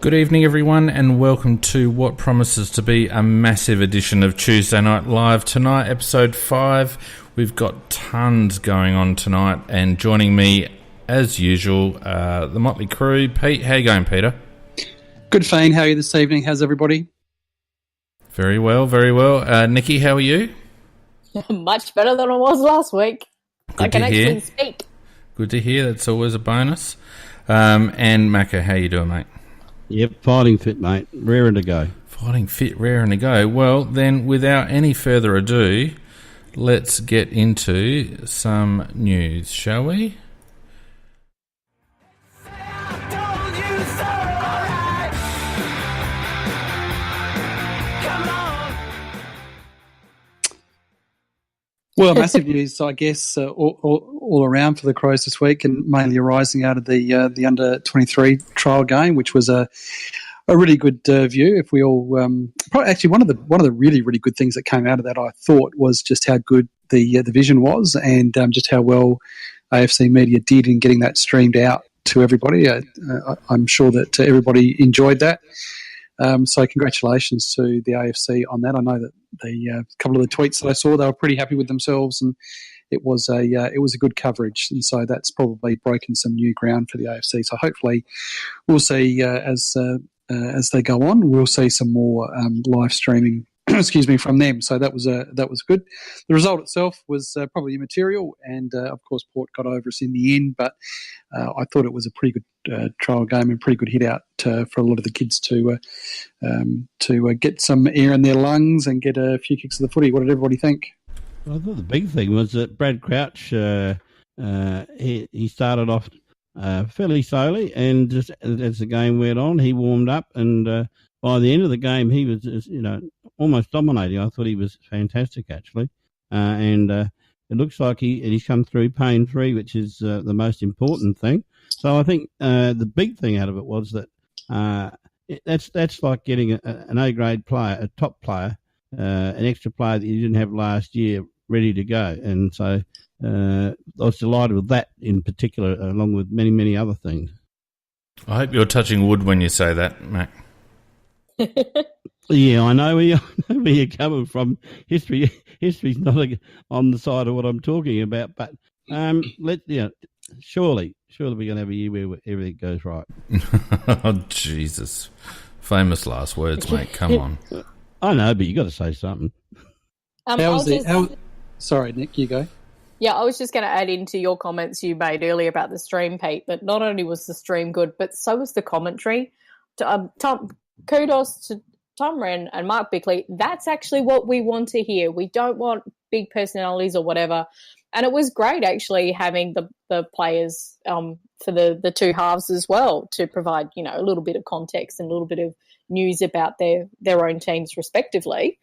Good evening, everyone, and welcome to what promises to be a massive edition of Tuesday Night Live. Tonight, episode 5, we've got tons going on tonight, and joining me, as usual, the Motley Crew. Pete, how you going, Peter? Good, Fane. How are you this evening? How's everybody? Very well, very well. Nikki, how are you? Much better than I was last week. Good I can to hear. actually speak. Good to hear. That's always a bonus. And Macca, how you doing, mate? Yep, fighting fit, mate. Raring to go. Fighting fit, raring to go. Well, then, without any further ado, let's get into some news, shall we? Well, massive news, I guess, all around for the Crows this week, and mainly arising out of the under-23 trial game, which was a really good view. If we all probably actually one of the really good things that came out of that, I thought, was just how good the vision was, and just how well AFC media did in getting that streamed out to everybody. I'm sure that everybody enjoyed that. So congratulations to the AFC on that. I know that the couple of the tweets that I saw, they were pretty happy with themselves, and it was a good coverage, and so that's probably broken some new ground for the AFC. So hopefully we'll see as they go on, we'll see some more live streaming. Excuse me, from them. So that was good. The result itself was probably immaterial, and of course Port got over us in the end. But I thought it was a pretty good trial game and pretty good hit out for a lot of the kids to get some air in their lungs and get a few kicks of the footy. What did everybody think? Well, I thought the big thing was that Brad Crouch he started off fairly slowly, and just as the game went on, he warmed up, and by the end of the game, he was almost dominating. I thought he was fantastic, actually, and it looks like he's come through pain-free, which is the most important thing. So I think the big thing out of it was that that's like getting an A-grade player, a top player, an extra player that you didn't have last year, ready to go. And so I was delighted with that in particular, along with many, many other things. I hope you're touching wood when you say that, Mac. Yeah, I know where you're coming from. History's not on the side of what I'm talking about, but surely we're going to have a year where everything goes right. Oh, Jesus. Famous last words, mate. Come on. I know, but you got to say something. Sorry, Nick, you go. Yeah, I was just going to add into your comments you made earlier about the stream, Pete, that not only was the stream good, but so was the commentary. Kudos to Tom Wren and Mark Bickley. That's actually what we want to hear. We don't want big personalities or whatever. And it was great, actually, having the players for the two halves as well to provide, a little bit of context and a little bit of news about their own teams respectively.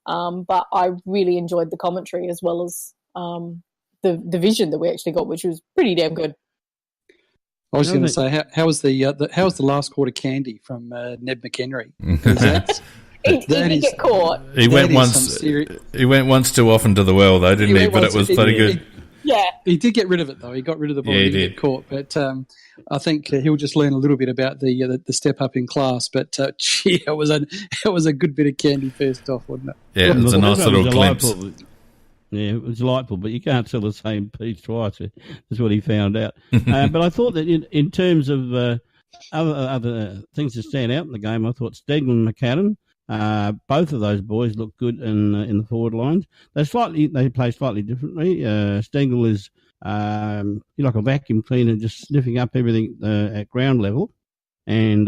But I really enjoyed the commentary as well as the vision that we actually got, which was pretty damn good. I was going to say, how was the last quarter candy from Ned McHenry? He did get caught. He went once too often to the well, though, didn't he? But it was pretty good. Yeah, he did get rid of it though. He got rid of the ball. Yeah, he didn't get caught, but I think he'll just learn a little bit about the step up in class. But it was a good bit of candy first off, wasn't it? Yeah, it was a nice little glimpse. Yeah, it was delightful, but you can't sell the same piece twice. That's what he found out. But I thought that in terms of other things to stand out in the game, I thought Stengel and McAdam, both of those boys looked good in the forward lines. They play slightly differently. Stengel is like a vacuum cleaner, just sniffing up everything at ground level, and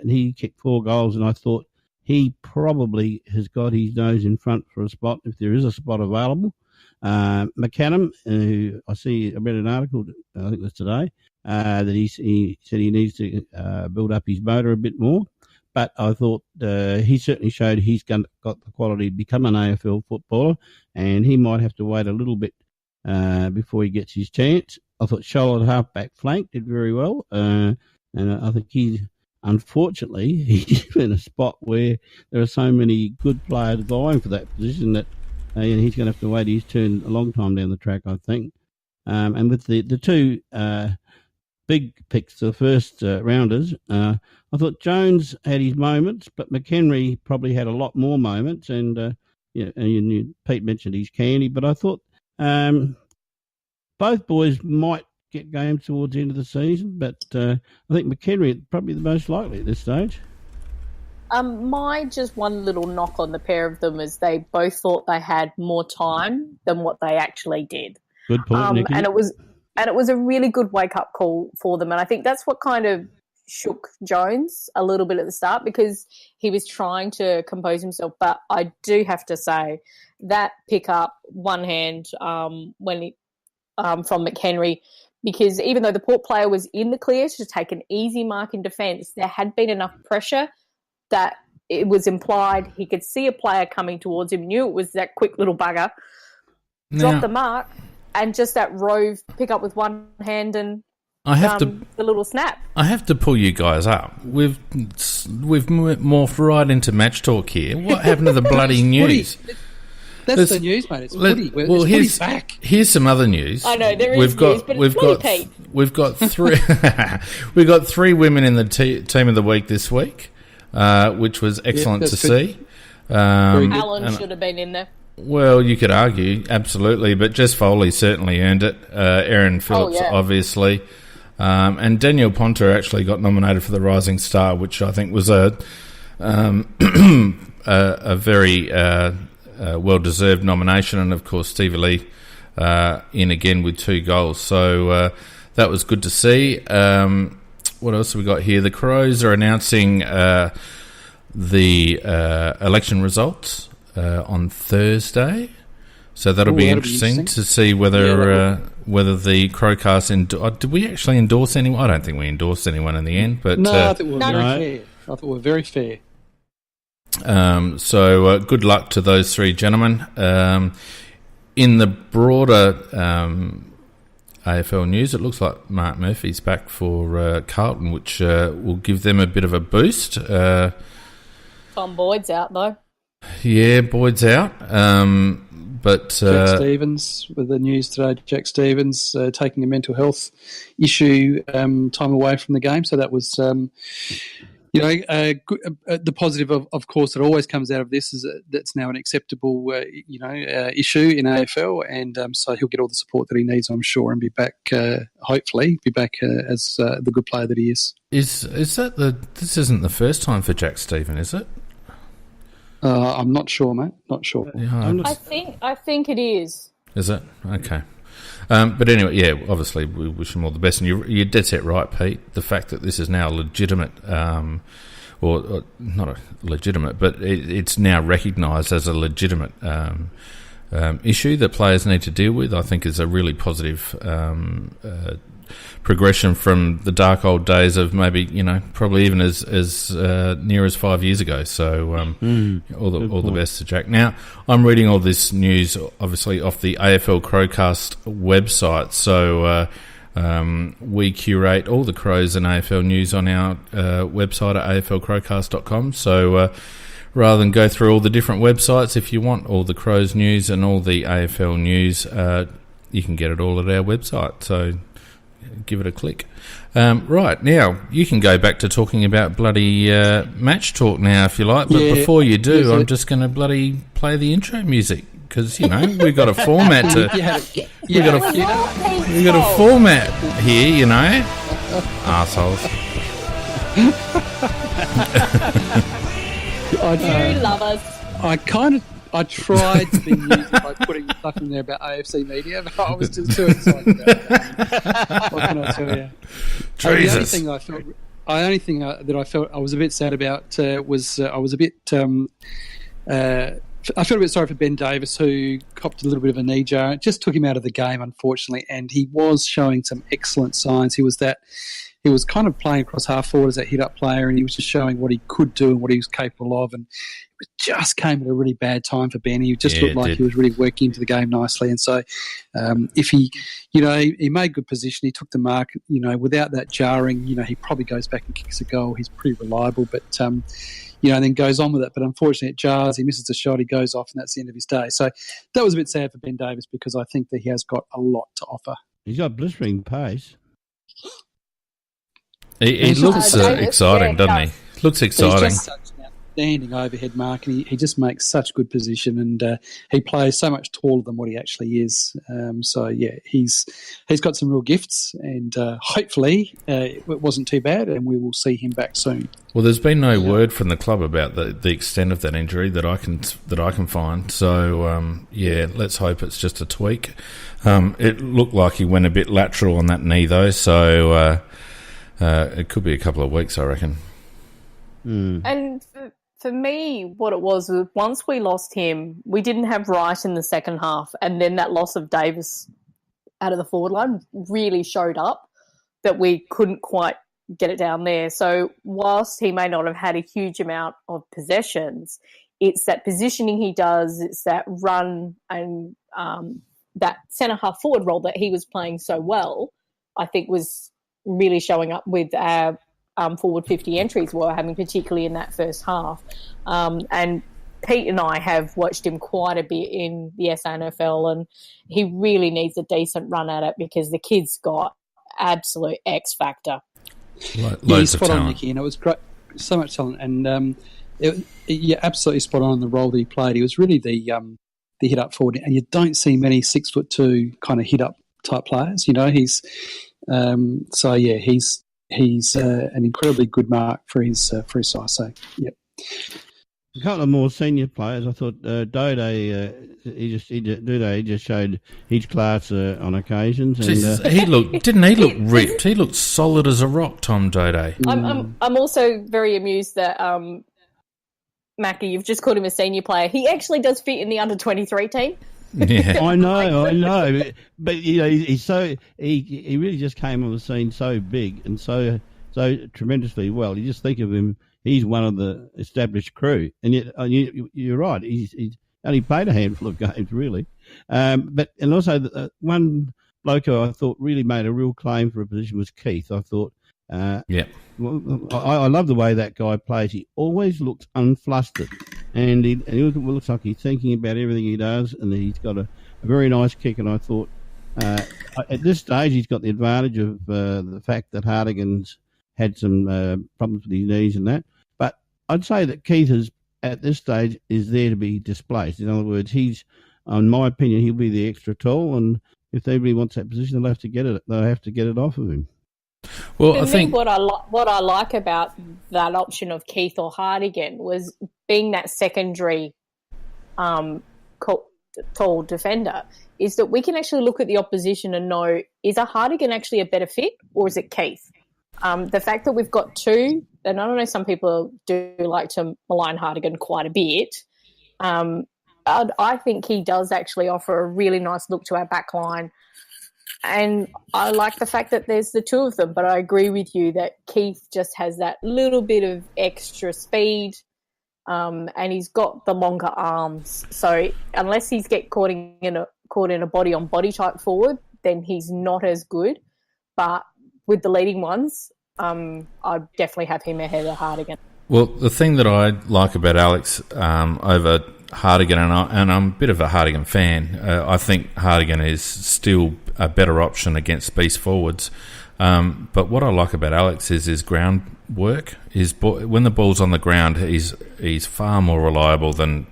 he kicked 4 goals, and I thought he probably has got his nose in front for a spot if there is a spot available. McAdam, who I read an article, I think it was today, that he said he needs to build up his motor a bit more. But I thought he certainly showed he's got the quality to become an AFL footballer, and he might have to wait a little bit before he gets his chance. I thought Charlotte half-back flank did very well, and I think he's in a spot where there are so many good players vying for that position that he's going to have to wait his turn a long time down the track, I think. And with the two big picks, the first rounders. I thought Jones had his moments, but McHenry probably had a lot more moments. And Pete mentioned his candy, but I thought both boys might get games towards the end of the season. But I think McHenry is probably the most likely at this stage. My just one little knock on the pair of them is they both thought they had more time than what they actually did. Good point, Nikki. And it was a really good wake-up call for them. And I think that's what kind of shook Jones a little bit at the start because he was trying to compose himself. But I do have to say that pick-up one hand from McHenry, because even though the Port player was in the clear to take an easy mark in defence, there had been enough pressure that it was implied he could see a player coming towards him, knew it was that quick little bugger, dropped the mark, and just that rove pick up with one hand and the little snap. I have to pull you guys up. We've morphed right into match talk here. What happened to the bloody news? That's the news, mate. It's footy. Well, here's back. Here's some other news. I know there is news, but it's footy, Pete. We've got three. We've got three women in the team of the week this week. Which was excellent to see. Alan should have been in there. Well, you could argue, absolutely, but Jess Foley certainly earned it. Erin Phillips, obviously. And Danielle Ponter actually got nominated for the Rising Star, which I think was a very well-deserved nomination. And, of course, Stevie Lee in again with 2 goals. So that was good to see. What else have we got here? The Crows are announcing the election results on Thursday, so that'll be interesting to see whether the CrowCast did we actually endorse anyone? I don't think we endorsed anyone in the end, but no, I think we were very fair. I thought we were very fair. So good luck to those 3 gentlemen. In the broader AFL news, it looks like Mark Murphy's back for Carlton, which will give them a bit of a boost. Tom Boyd's out, though. Yeah, Boyd's out. But Jack Stevens, with the news today, Jack Stevens taking a mental health issue time away from the game. So that was, the positive, of course, that always comes out of this is that's now an acceptable, issue in AFL, and so he'll get all the support that he needs, I'm sure, and be back. Hopefully, be back as the good player that he is. Is that this isn't the first time for Jack Stevens, is it? I'm not sure, mate. Not sure. Yeah, I think it is. Is it? Okay. But anyway, yeah, obviously we wish him all the best. And you're dead set right, Pete. The fact that this is now legitimate, or not a legitimate, but it's now recognised as a legitimate issue that players need to deal with, I think is a really positive progression from the dark old days of maybe, probably even as near as 5 years ago. So all the best to Jack. Now, I'm reading all this news, obviously, off the AFL CrowCast website. So we curate all the Crows and AFL news on our website at aflcrowcast.com. So rather than go through all the different websites, if you want all the Crows news and all the AFL news, you can get it all at our website. So give it a click. Right, now, you can go back to talking about bloody match talk now if you like, but before you do, I'm just going to bloody play the intro music because, we've got a format to... We've got a format here, Arseholes. You love us. I tried to be used by putting stuff in there about AFC media, but I was just too excited about that. What can I tell you? Jesus. The only thing that I felt I was a bit sad about was I was a bit... I felt a bit sorry for Ben Davis, who copped a little bit of a knee jar. It just took him out of the game, unfortunately, and he was showing some excellent signs. He was kind of playing across half forward as that hit-up player, and he was just showing what he could do and what he was capable of, and it just came at a really bad time for Ben. He just looked like he was really working into the game nicely, and so if he made good position, he took the mark, without that jarring, he probably goes back and kicks a goal. He's pretty reliable, but... and then goes on with it. But unfortunately, it jars. He misses a shot. He goes off, and that's the end of his day. So that was a bit sad for Ben Davis because I think that he has got a lot to offer. He's got blistering pace. He looks exciting, doesn't he? Looks exciting. He's just such an outstanding overhead mark, and he just makes such good position, and he plays so much taller than what he actually is. He's got some real gifts, and hopefully it wasn't too bad, and we will see him back soon. Well, there's been no word from the club about the extent of that injury that I can find. So let's hope it's just a tweak. It looked like he went a bit lateral on that knee though, so it could be a couple of weeks, I reckon. And for me, what it was once we lost him, we didn't have Wright in the second half, and then that loss of Davis out of the forward line really showed up that we couldn't quite get it down there. So whilst he may not have had a huge amount of possessions, it's that positioning he does, it's that run and that centre-half forward role that he was playing so well, I think was really showing up with our forward 50 entries we're having, particularly in that first half. And Pete and I have watched him quite a bit in the SANFL, and he really needs a decent run at it because the kid's got absolute X factor. He's spot on, Nicky, and it was great, so much talent. And you're absolutely spot on in the role that he played. He was really the hit up forward, and you don't see many 6'2" kind of hit up type players. You know, he's an incredibly good mark for his size. So, yep. A couple of more senior players. I thought Dode, he just showed his class on occasions. And, he looked ripped. He looked solid as a rock, Tom Dode. I'm also very amused that Mackie, you've just called him a senior player. He actually does fit in the under-23 team. Yeah. I know, but you know, he really just came on the scene so big and so tremendously well. You just think of him; he's one of the established crew, and yet you're right. He's only played a handful of games, really. But also one bloke who I thought really made a real claim for a position was Keith. I thought, I love the way that guy plays. He always looks unflustered. And he looks like he's thinking about everything he does, and he's got a very nice kick. And I thought, at this stage, he's got the advantage of the fact that Hardigan's had some problems with his knees and that. But I'd say that Keith at this stage is there to be displaced. In other words, in my opinion, he'll be the extra tall, and if anybody wants that position, they'll have to get it off of him. Well, I think what I like about that option of Keith or Hardigan was being that secondary tall defender, is that we can actually look at the opposition and know, is a Hardigan actually a better fit or is it Keith? The fact that we've got two, and I don't know, some people do like to malign Hardigan quite a bit, I think he does actually offer a really nice look to our back line. And I like the fact that there's the two of them, but I agree with you that Keith just has that little bit of extra speed, and he's got the longer arms. So unless he's caught in a body-on-body type forward, then he's not as good. But with the leading ones, I'd definitely have him ahead of Hardigan. Well, the thing that I like about Alex over Hardigan, and I'm a bit of a Hardigan fan, I think Hardigan is still a better option against beast forwards. But what I like about Alex is his ground work. When the ball's on the ground, he's far more reliable than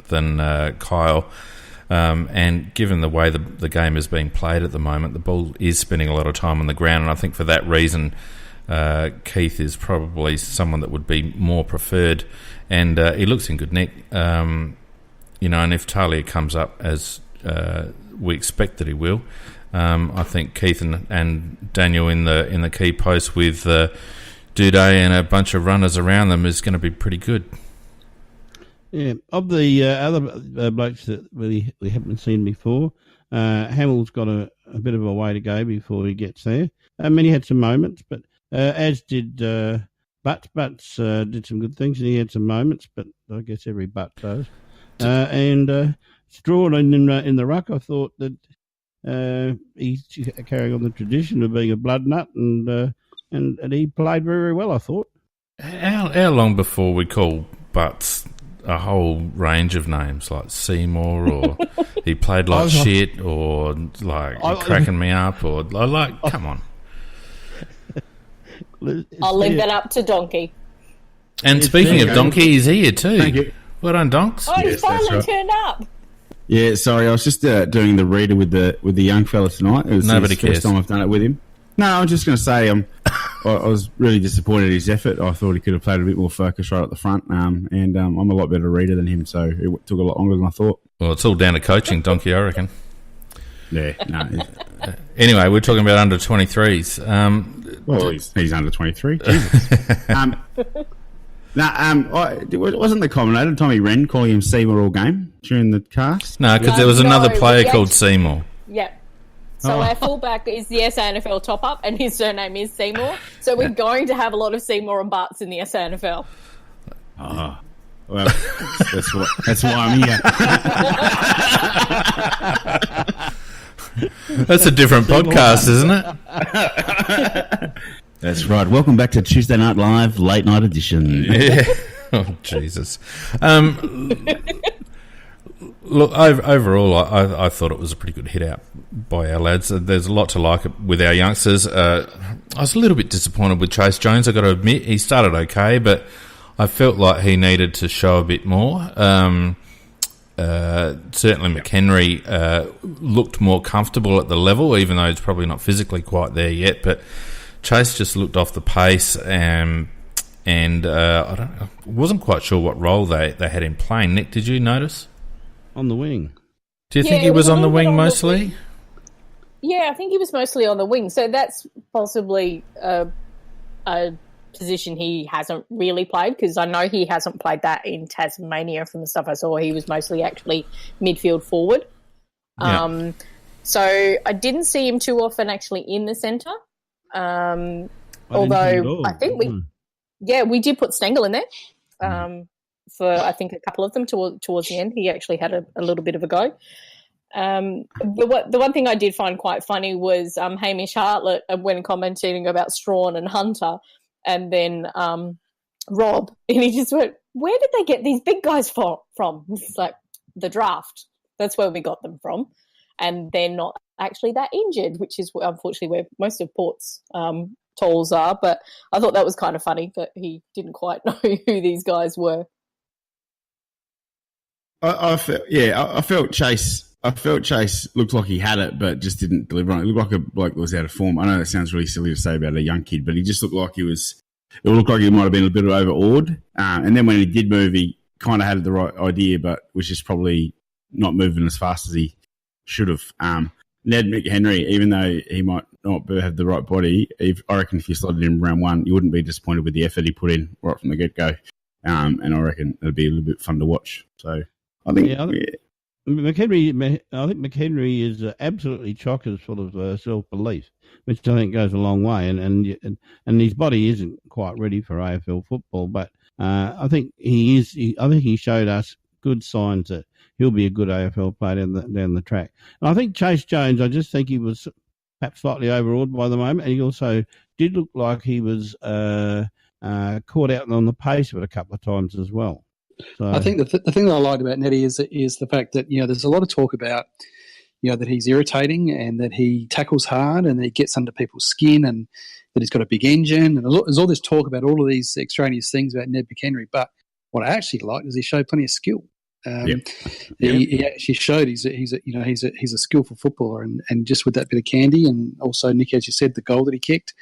Kyle. And given the way the game is being played at the moment, the ball is spending a lot of time on the ground, and I think for that reason, Keith is probably someone that would be more preferred, and he looks in good nick. And if Talia comes up as we expect that he will, I think Keith and Daniel in the key post with Duday and a bunch of runners around them is going to be pretty good. Yeah, of the other blokes that we haven't seen before, Hamill's got a bit of a way to go before he gets there. I mean, he had some moments, but as did Butts did some good things, and he had some moments, but I guess every Butt does. And Strawn in the ruck, I thought that he's carrying on the tradition of being a blood nut, and he played very, very well, I thought. How long before we call Butts a whole range of names like Seymour, or he played like shit, or like cracking me up, or like, come on. I'll leave that up to Donkey. And speaking of Donkey, he's here too. Thank you. Well done, Donks. Oh, he's finally turned up. Yeah, sorry, I was just doing the reader with the young fella tonight. It was Nobody the first cares. time I've done it with him. No, I'm just going to say I was really disappointed in his effort. I thought he could have played a bit more focus right at the front, and I'm a lot better reader than him, so it took a lot longer than I thought. Well, it's all down to coaching, Donkey, I reckon. Yeah, no. Anyway, we're talking about under 23s. Well, he's under 23. Jesus. Wasn't the commentator Tommy Wren calling him Seymour all game during the cast? No, because there was another player called Seymour. Yep. So our fullback is the SANFL top-up, and his surname is Seymour. So we're going to have a lot of Seymour and Barts in the SANFL. Oh, well, that's why I'm here. That's a different podcast, isn't it? That's right. Welcome back to Tuesday Night Live, late night edition. Yeah. Oh, Jesus. Look, overall, I thought it was a pretty good hit out by our lads. There's a lot to like with our youngsters. I was a little bit disappointed with Chase Jones, I've got to admit. He started okay, but I felt like he needed to show a bit more. Certainly McHenry looked more comfortable at the level, even though he's probably not physically quite there yet. But Chase just looked off the pace, and I wasn't quite sure what role they had him playing. Nick, did you notice? On the wing. Do you think he was on the wing mostly? Yeah, I think he was mostly on the wing. So that's possibly a position he hasn't really played, because I know he hasn't played that in Tasmania from the stuff I saw. He was mostly actually midfield forward. Yeah. So I didn't see him too often actually in the centre. Although I think we did put Stengel in there. For I think a couple of them towards the end. He actually had a little bit of a go. The one thing I did find quite funny was Hamish Hartlett when commenting about Strawn and Hunter, and then Rob, and he just went, "Where did they get these big guys from?" It's like the draft. That's where we got them from, and they're not actually that injured, which is unfortunately where most of Port's tolls are. But I thought that was kind of funny that he didn't quite know who these guys were. I felt Chase looked like he had it, but just didn't deliver on it. It looked like a bloke that was out of form. I know that sounds really silly to say about a young kid, but he just looked like it looked like he might have been a bit overawed. And then when he did move, he kind of had the right idea, but was just probably not moving as fast as he should have. Ned McHenry, even though he might not have the right body, I reckon if you slotted him round one, you wouldn't be disappointed with the effort he put in right from the get-go. And I reckon it'd be a little bit fun to watch. So I think McHenry is absolutely chockers full of self-belief, which I think goes a long way. And his body isn't quite ready for AFL football, but I think he is. I think he showed us good signs that he'll be a good AFL player down the track. And I think Chase Jones, I just think he was perhaps slightly overawed by the moment, and he also did look like he was caught out on the pace of it a couple of times as well. So I think the thing that I liked about Nettie is the fact that there's a lot of talk about that he's irritating and that he tackles hard and that he gets under people's skin and that he's got a big engine, and there's all this talk about all of these extraneous things about Ned McHenry. But what I actually liked is he showed plenty of skill. He actually showed he's a skillful footballer, and just with that bit of candy, and also Nick, as you said, the goal that he kicked,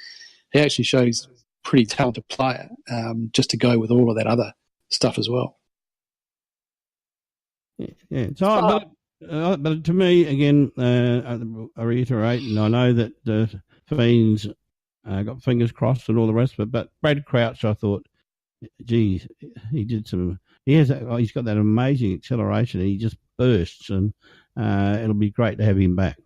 he actually showed he's a pretty talented player. Just to go with all of that other stuff as well. Yeah. So, but to me, again, I reiterate, and I know that Fiends got fingers crossed and all the rest of it. But Brad Crouch, I thought, geez, he did some. He's got that amazing acceleration. He just bursts, and it'll be great to have him back.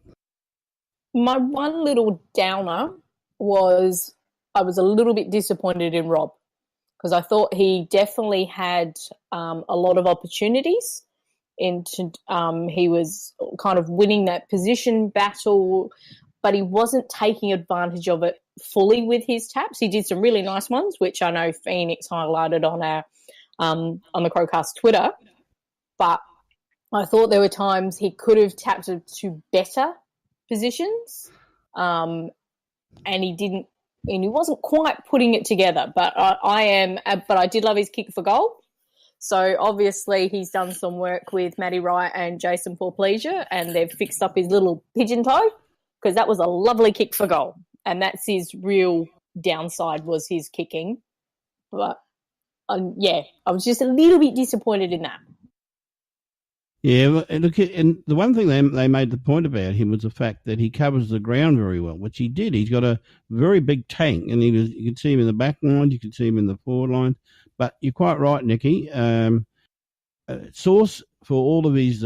My one little downer was I was a little bit disappointed in Rob, because I thought he definitely had a lot of opportunities. He was kind of winning that position battle, but he wasn't taking advantage of it fully with his taps. He did some really nice ones, which I know Phoenix highlighted on our on the CrowCast Twitter. But I thought there were times he could have tapped to better positions, and he didn't and he wasn't quite putting it together. But I did love his kick for goal. So obviously he's done some work with Matty Wright and Jason Porplesia, and they've fixed up his little pigeon toe, because that was a lovely kick for goal, and that's his real downside, was his kicking. But I was just a little bit disappointed in that. Yeah, look, and the one thing they made the point about him was the fact that he covers the ground very well, which he did. He's got a very big tank, and you can see him in the back line, you can see him in the forward line. But you're quite right, Nicky. Source, for all of his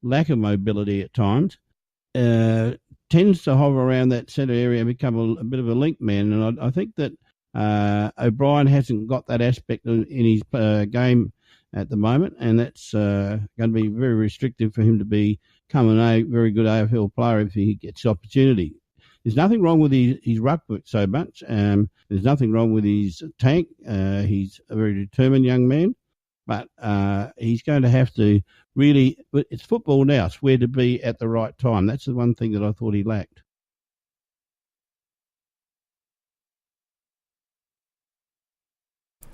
lack of mobility at times, tends to hover around that centre area and become a bit of a link man. And I think that O'Brien hasn't got that aspect in his game at the moment, and that's going to be very restrictive for him to become a very good AFL player if he gets the opportunity. There's nothing wrong with his ruck work so much. There's nothing wrong with his tank. He's a very determined young man, but he's going to have to really, it's football now, it's where to be at the right time. That's the one thing that I thought he lacked.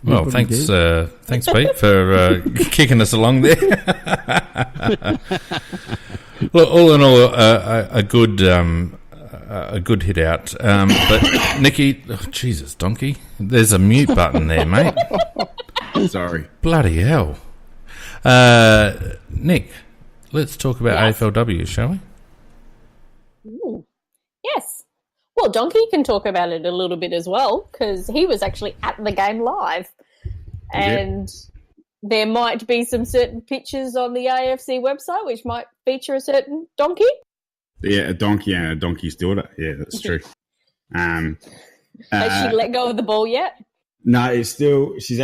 Well, thanks, Pete, for kicking us along there. Well, all in all, a good hit out. But Nicky, Jesus, donkey, there's a mute button there, mate. Sorry. Bloody hell. Nick, let's talk about AFLW, shall we? Ooh. Yes. Well, Donkey can talk about it a little bit as well, because he was actually at the game live. And there might be some certain pictures on the AFC website which might feature a certain donkey. Yeah, a donkey and a donkey's daughter. Yeah, that's true. Has she let go of the ball yet? No, it's still. She's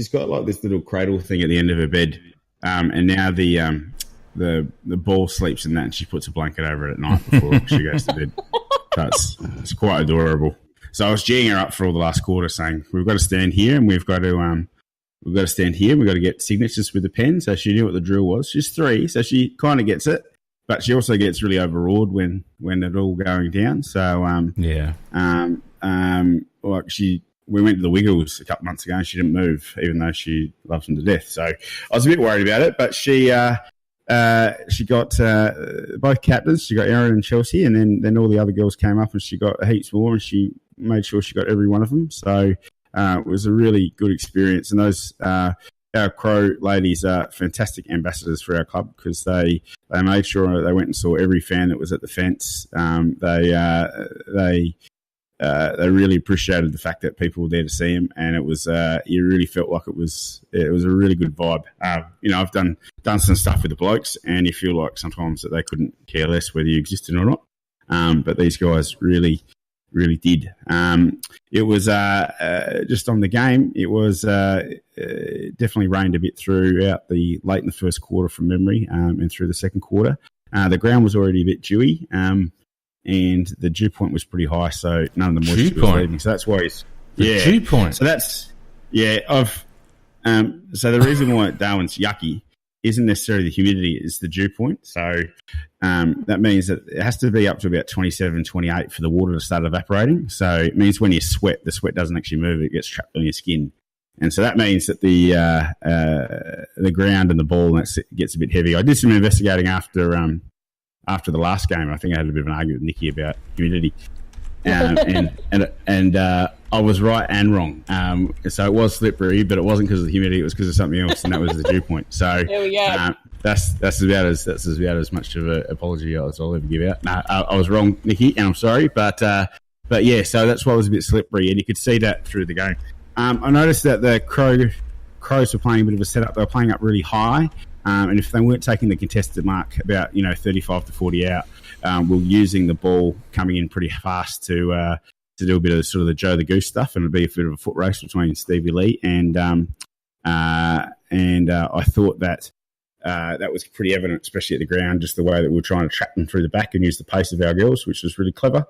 got like this little cradle thing at the end of her bed, and now the ball sleeps in that, and she puts a blanket over it at night before she goes to bed. It's quite adorable. So I was geeing her up for all the last quarter, saying we've got to stand here and we've got to stand here. We've got to get signatures with the pen. So she knew what the drill was. She's 3, so she kind of gets it, but she also gets really overawed when it's all going down. So we went to the Wiggles a couple of months ago and she didn't move, even though she loves them to death. So I was a bit worried about it, but she got both captains. She got Erin and Chelsea, and then all the other girls came up and she got heaps more, and she made sure she got every one of them. So it was a really good experience. And those our Crow ladies are fantastic ambassadors for our club, because they made sure they went and saw every fan that was at the fence. They really appreciated the fact that people were there to see him, and it was you really felt like it was a really good vibe. I've done some stuff with the blokes, and you feel like sometimes that they couldn't care less whether you existed or not. But these guys really did. It was just on the game. It was definitely rained a bit throughout late in the first quarter from memory, and through the second quarter. The ground was already a bit dewy. And the dew point was pretty high, so none of the moisture was leaving. So that's why the dew point. So that's so the reason why Darwin's yucky isn't necessarily the humidity; it's the dew point. So that means that it has to be up to about 27, 28 for the water to start evaporating. So it means when you sweat, the sweat doesn't actually move; it gets trapped on your skin. And so that means that the ground and the ball gets a bit heavy. I did some investigating after the last game. I think I had a bit of an argument with Nicky about humidity, and I was right and wrong. So it was slippery, but it wasn't because of the humidity; it was because of something else, and that was the dew point. So there we go. That's about as much of an apology as I'll ever give out. No, I was wrong, Nicky, and I'm sorry, but yeah. So that's why it was a bit slippery, and you could see that through the game. I noticed that the Crows were playing a bit of a setup. They were playing up really high. And if they weren't taking the contested mark about 35 to 40 out, we're using the ball coming in pretty fast to do a bit of sort of the Joe the Goose stuff, and it'd be a bit of a foot race between Stevie Lee and I thought that that was pretty evident, especially at the ground, just the way that we were trying to trap them through the back and use the pace of our girls, which was really clever.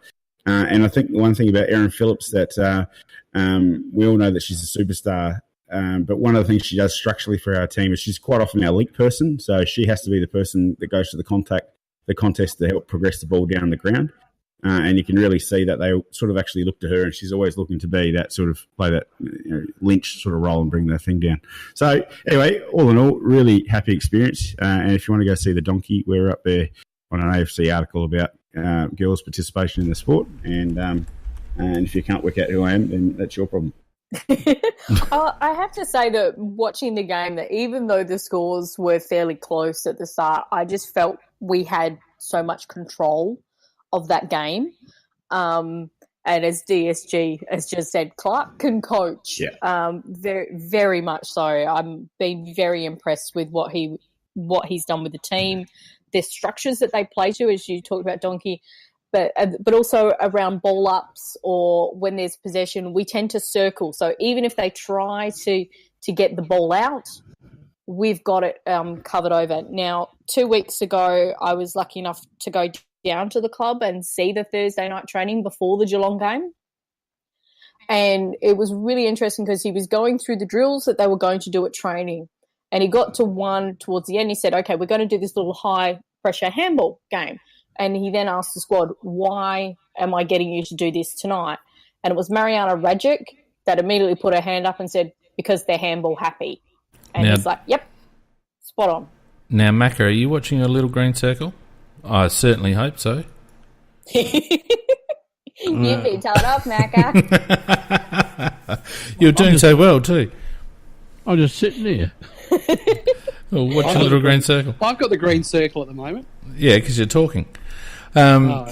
And I think the one thing about Erin Phillips that we all know that she's a superstar. But one of the things she does structurally for our team is she's quite often our link person. So she has to be the person that goes to the contest to help progress the ball down the ground. and you can really see that they sort of actually look to her, and she's always looking to be that sort of play that Lynch sort of role and bring that thing down. So anyway, all in all, really happy experience. And if you want to go see the donkey, we're up there on an AFC article about girls' participation in the sport. And if you can't work out who I am, then that's your problem. I have to say that watching the game, that even though the scores were fairly close at the start, I just felt we had so much control of that game. And as DSG has just said, Clark can coach. Yeah. Very, very much so. I'm been very impressed with what he's done with the team, the structures that they play to, as you talked about, Donkey. But also around ball ups or when there's possession, we tend to circle. So even if they try to get the ball out, we've got it covered over. Now, 2 weeks ago, I was lucky enough to go down to the club and see the Thursday night training before the Geelong game. And it was really interesting because he was going through the drills that they were going to do at training. And he got to one towards the end. He said, okay, we're going to do this little high-pressure handball game. And he then asked the squad, why am I getting you to do this tonight? And it was Mariana Rajic that immediately put her hand up and said, because they're handball happy. And he's like, yep, spot on. Now, Macca, are you watching a Little Green Circle? I certainly hope so. You've been told off, Macca. You're doing so well too. I'm just sitting here. Well, watch a Little Green Circle. I've got the green circle at the moment. Yeah, because you're talking. Oh my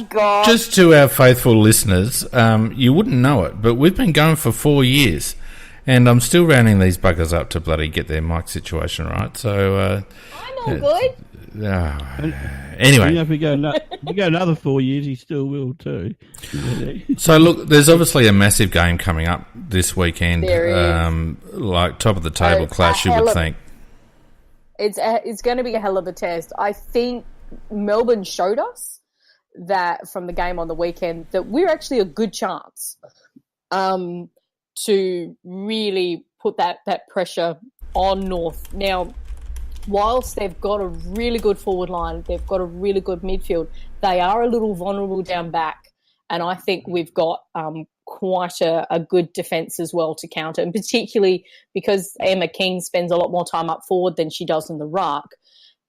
God. Just to our faithful listeners, you wouldn't know it, but we've been going for 4 years, and I'm still rounding these buggers up to bloody get their mic situation right. So I'm all good. Anyway, if we go another 4 years, he still will too. so look, there's obviously a massive game coming up this weekend. There is. Like top of the table clash, you would think. It's going to be a hell of a test. I think Melbourne showed us that from the game on the weekend that we're actually a good chance to really put that pressure on North. Now, whilst they've got a really good forward line, they've got a really good midfield, they are a little vulnerable down back. And I think we've got quite a good defence as well to counter, and particularly because Emma King spends a lot more time up forward than she does in the ruck.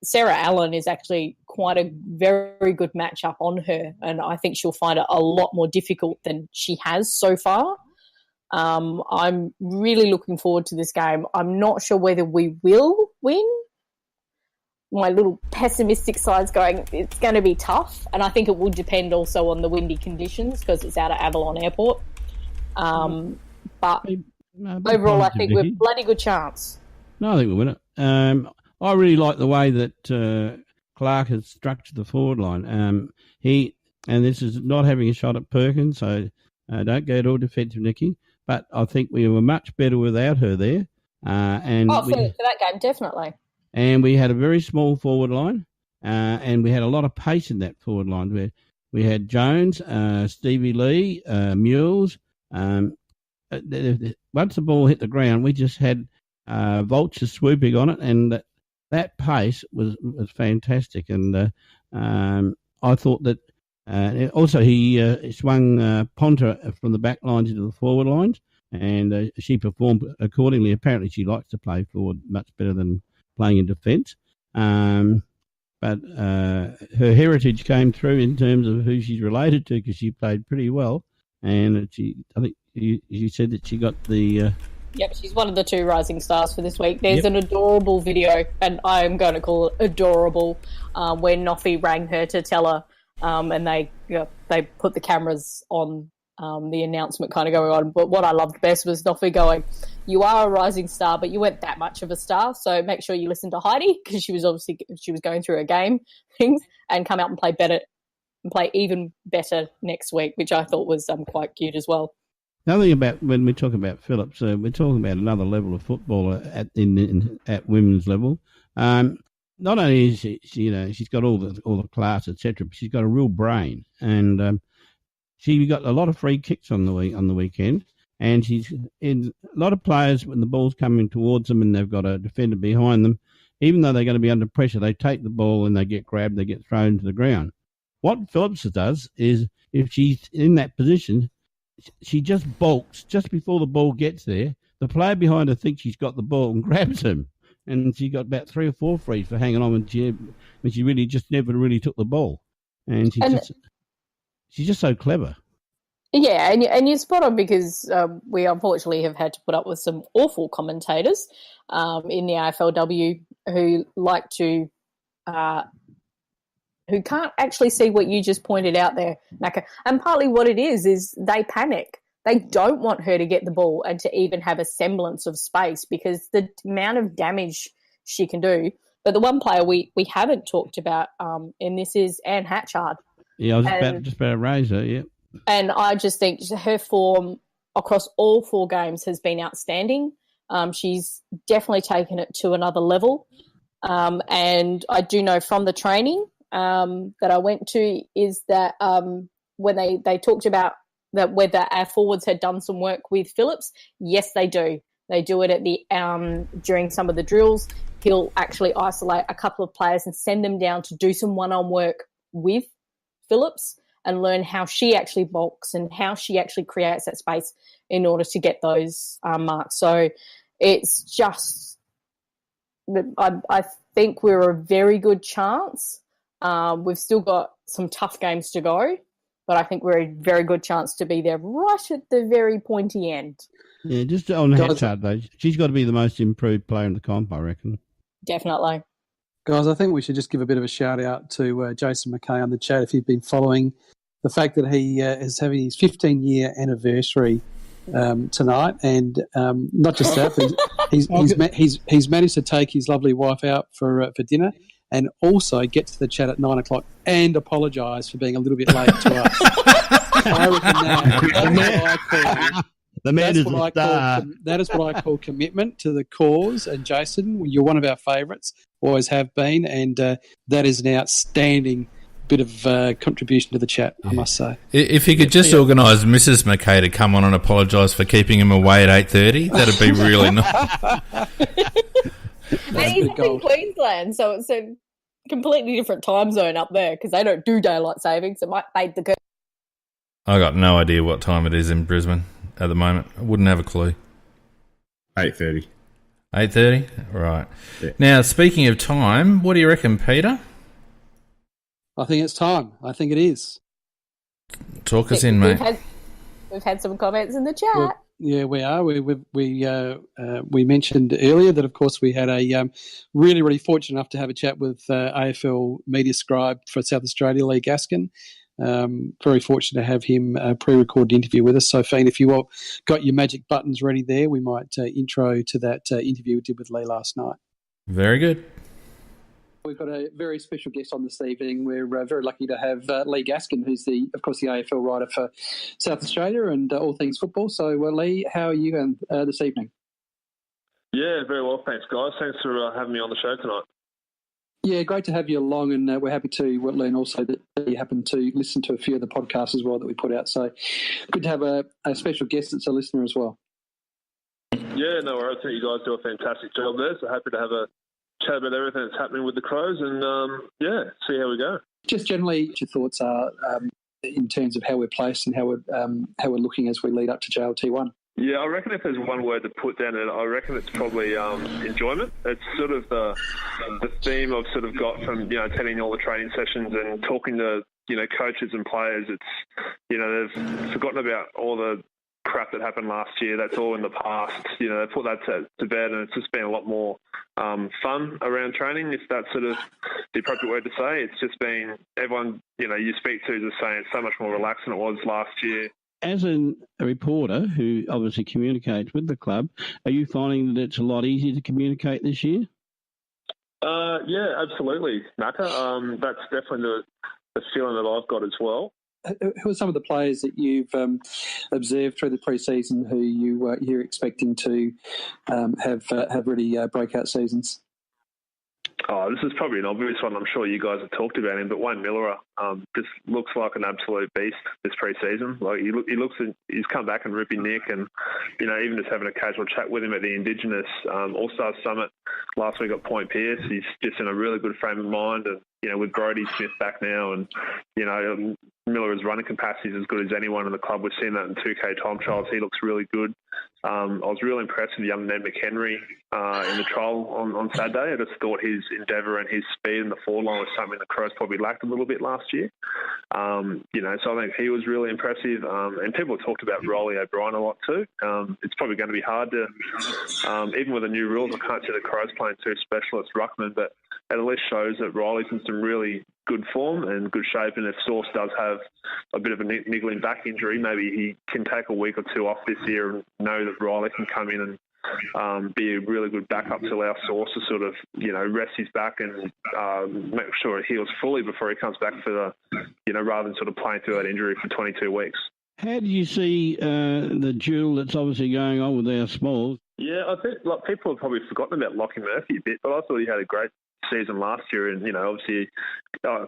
Sarah Allen is actually quite a very good matchup on her, and I think she'll find it a lot more difficult than she has so far. I'm really looking forward to this game. I'm not sure whether we will win. My little pessimistic side's going, it's going to be tough, and I think it will depend also on the windy conditions because it's out at Avalon Airport. But overall, I think we're a bloody good chance. No, I think we'll win it. I really like the way that Clark has structured the forward line. And this is not having a shot at Perkins, so don't go to all defensive, Nikki. But I think we were much better without her there. For that game, definitely. And we had a very small forward line, and we had a lot of pace in that forward line. Where we had Jones, Stevie Lee, Mules. Once the ball hit the ground, we just had vultures swooping on it, and that pace was fantastic. And I thought that also he swung Ponta from the back lines into the forward lines, and she performed accordingly. Apparently, she likes to play forward much better than playing in defence. But her heritage came through in terms of who she's related to, because she played pretty well. And I think you said that she got the... Yep, she's one of the 2 rising stars for this week. There's an adorable video, and I'm going to call it adorable, where Noffy rang her to tell her, and they put the cameras on the announcement kind of going on. But what I loved best was Noffy going, you are a rising star, but you weren't that much of a star, so make sure you listen to Heidi, because she was going through her game things, and come out and play better and play even better next week, which I thought was quite cute as well. Another thing about when we talk about Phillips, we're talking about another level of footballer at women's level. Not only is she's got all the class, etc., but she's got a real brain, and she got a lot of free kicks on the weekend. And she's in a lot of players when the ball's coming towards them and they've got a defender behind them. even though they're going to be under pressure, they take the ball and they get grabbed, they get thrown to the ground. What Phillips does is, if she's in that position, she just balks just before the ball gets there. The player behind her thinks she's got the ball and grabs him. And she got about 3 or 4 frees for hanging on when she really just never really took the ball. And she's just so clever. Yeah, and you're spot on, because we unfortunately have had to put up with some awful commentators in the AFLW who like to who can't actually see what you just pointed out there, Naka. And partly what it is they panic. They don't want her to get the ball and to even have a semblance of space, because the amount of damage she can do. But the one player we haven't talked about in this is Anne Hatchard. Yeah, I was just about to raise her, yeah. And I just think her form across all 4 games has been outstanding. She's definitely taken it to another level. And I do know from the training that I went to is that when they talked about that whether our forwards had done some work with Phillips, yes, they do. They do it at the during some of the drills. He'll actually isolate a couple of players and send them down to do some one-on work with Phillips and learn how she actually bulks and how she actually creates that space in order to get those marks. So it's just, I think we're a very good chance. We've still got some tough games to go, but I think we're a very good chance to be there right at the very pointy end. Yeah, just on the head chart, though, she's got to be the most improved player in the comp, I reckon. Definitely. Guys, I think we should just give a bit of a shout-out to Jason McKay on the chat, if you've been following the fact that he is having his 15-year anniversary tonight, and not just that, but he's managed to take his lovely wife out for dinner and also get to the chat at 9 o'clock and apologise for being a little bit late to us. I reckon that is what I call commitment to the cause. And Jason, you're one of our favourites, always have been, and that is an outstanding bit of contribution to the chat, I must say. If you could just organise Mrs. McKay to come on and apologise for keeping him away at 8:30, that'd be really nice. And he's in Queensland, so it's a completely different time zone up there because they don't do daylight savings. It might fade the curve. I got no idea what time it is in Brisbane at the moment. I wouldn't have a clue. 8:30. 8:30? Right. Yeah. Now, speaking of time, what do you reckon, Peter? I think it's time. I think it is. Talk us in, mate. We've had some comments in the chat. Yeah, we are. We mentioned earlier that, of course, we had a really, really fortunate enough to have a chat with AFL media scribe for South Australia, Lee Gaskin. Very fortunate to have him pre-recorded interview with us. So, Fiend, if you all got your magic buttons ready there, we might intro to that interview we did with Lee last night. Very good. We've got a very special guest on this evening. We're very lucky to have Lee Gaskin, who's of course, the AFL writer for South Australia and all things football. So, Lee, how are you going this evening? Yeah, very well, thanks, guys. Thanks for having me on the show tonight. Yeah, great to have you along, and we're happy to learn also that you happen to listen to a few of the podcasts as well that we put out. So, good to have a special guest that's a listener as well. Yeah, no worries. I think you guys do a fantastic job there. So happy to have a chat about everything that's happening with the Crows and, see how we go. Just generally, what your thoughts are in terms of how we're placed and how we're looking as we lead up to JLT1. Yeah, I reckon if there's one word to put down it, I reckon it's probably enjoyment. It's sort of the theme I've sort of got from, attending all the training sessions and talking to, coaches and players. It's, they've forgotten about all the crap that happened last year. That's all in the past. They put that to bed, and it's just been a lot more fun around training, if that's sort of the appropriate word to say. It's just been everyone, you speak to just saying it's so much more relaxed than it was last year. As a reporter who obviously communicates with the club, are you finding that it's a lot easier to communicate this year? Yeah, absolutely, Naka. That's definitely the feeling that I've got as well. Who are some of the players that you've observed through the pre-season who you're expecting to have really breakout seasons? Oh, this is probably an obvious one. I'm sure you guys have talked about him, but Wayne Miller just looks like an absolute beast this pre-season. Like he's come back and ripping Nick, and even just having a casual chat with him at the Indigenous All-Star Summit last week at Point Pierce, he's just in a really good frame of mind. And with Brodie Smith back now, and Miller's running capacity is as good as anyone in the club. We've seen that in 2K time trials. He looks really good. I was really impressed with young Ned McHenry in the trial on Saturday. I just thought his endeavour and his speed in the forward line was something the Crows probably lacked a little bit last year. So I think he was really impressive. And people talked about Riley O'Brien a lot too. It's probably going to be hard to, even with the new rules, I can't see the Crows playing two specialist ruckmen, but it at least shows that Riley's in some really good form and good shape, and if Sauce does have a bit of a niggling back injury, maybe he can take a week or two off this year and know that Riley can come in and be a really good backup to allow Sauce to sort of, rest his back and make sure it heals fully before he comes back for the, rather than sort of playing through that injury for 22 weeks. How do you see the duel that's obviously going on with our Smalls? Yeah, I think people have probably forgotten about Lockie Murphy a bit, but I thought he had a great season last year, and obviously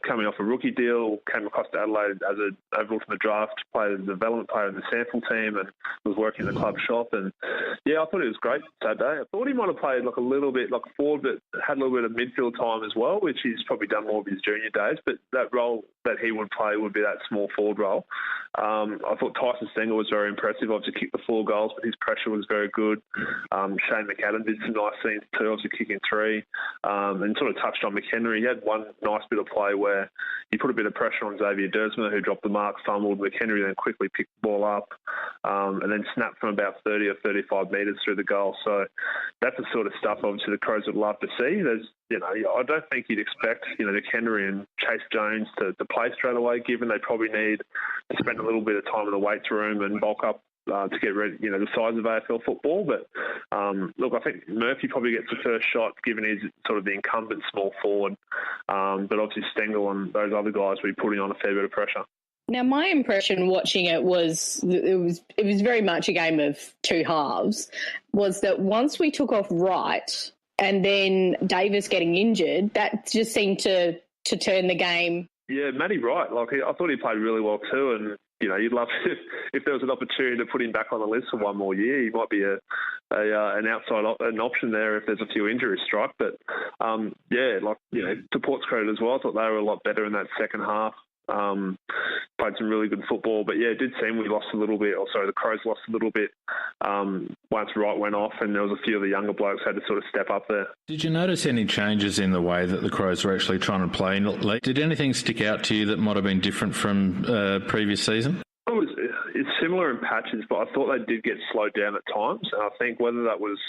coming off a rookie deal, came across to Adelaide as an overall from the draft, played as a development player in the sample team, and was working in the club shop. And I thought it was great Saturday. I thought he might have played a little bit like forward, but had a little bit of midfield time as well, which he's probably done more of his junior days. But that role that he would play would be that small forward role. I thought Tyson Stengel was very impressive. Obviously kicked the 4 goals, but his pressure was very good. Shane McAdam did some nice things too, obviously kicking 3, and sort of touched on McHenry. He had one nice bit of play where he put a bit of pressure on Xavier Dersma, who dropped the mark, fumbled. McHenry then quickly picked the ball up and then snapped from about 30 or 35 metres through the goal. So that's the sort of stuff, obviously, the Crows would love to see. There's, I don't think you'd expect, McHenry and Chase Jones to play straight away, given they probably need to spend a little bit of time in the weights room and bulk up to get ready, the size of AFL football. But look, I think Murphy probably gets the first shot, given he's sort of the incumbent small forward. But obviously Stengel and those other guys will be putting on a fair bit of pressure. Now, my impression watching it was very much a game of two halves. Was that once we took off Wright and then Davis getting injured, that just seemed to turn the game. Yeah, Matty Wright, I thought he played really well too, and you'd love if there was an opportunity to put him back on the list for one more year. He might be an option there if there's a few injuries strike. But to Port's credit as well, I thought they were a lot better in that second half. Played some really good football, but it did seem we lost a little bit. The Crows lost a little bit once Wright went off, and there was a few of the younger blokes had to sort of step up there. Did you notice any changes in the way that the Crows were actually trying to play? Did anything stick out to you that might have been different from previous season? It's similar in patches, but I thought they did get slowed down at times. And I think whether that was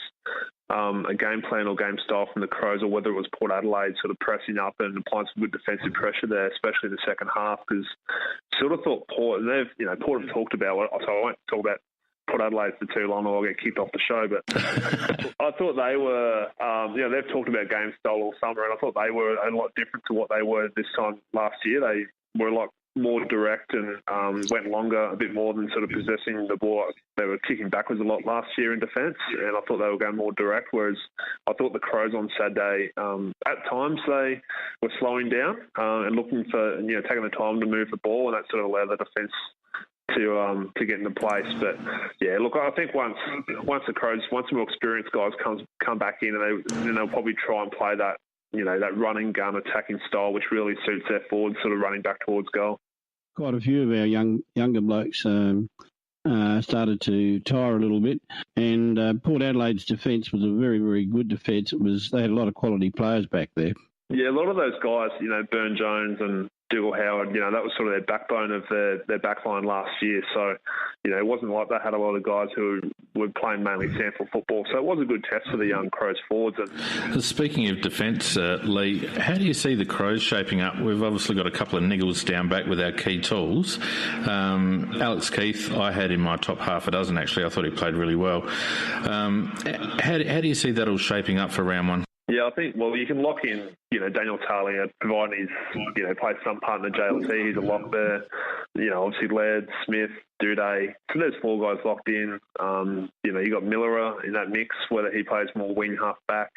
a game plan or game style from the Crows, or whether it was Port Adelaide sort of pressing up and applying some good defensive pressure there, especially in the second half, because sort of thought Port, and Port have talked about, so I won't talk about Port Adelaide for too long or I'll get kicked off the show, but I thought they were, they've talked about game style all summer, and I thought they were a lot different to what they were this time last year. They were a lot more direct and went longer, a bit more than sort of possessing the ball. They were kicking backwards a lot last year in defence, and I thought they were going more direct, whereas I thought the Crows on Saturday, at times they were slowing down and looking for, taking the time to move the ball, and that sort of allowed the defence to get into place. But look, I think once the Crows, once the more experienced guys come back in, and they'll probably try and play that, that running gun attacking style, which really suits their forwards sort of running back towards goal. Quite a few of our younger blokes started to tire a little bit, and Port Adelaide's defence was a very, very good defence. They had a lot of quality players back there. Yeah, a lot of those guys, Burn Jones and Dougal Howard, that was sort of their backbone of their backline last year. So, it wasn't like they had a lot of guys who were playing mainly sample football. So it was a good test for the young Crows forwards. Speaking of defence, Lee, how do you see the Crows shaping up? We've obviously got a couple of niggles down back with our key tools. Alex Keith, I had in my top half a dozen, actually. I thought he played really well. How do you see that all shaping up for round one? Yeah, I think, you can lock in, Daniel Tarling, providing he's, played some part in the JLT. He's a lock there. Obviously Laird, Smith, Duday. So there's 4 guys locked in. You got Miller in that mix, whether he plays more wing half back.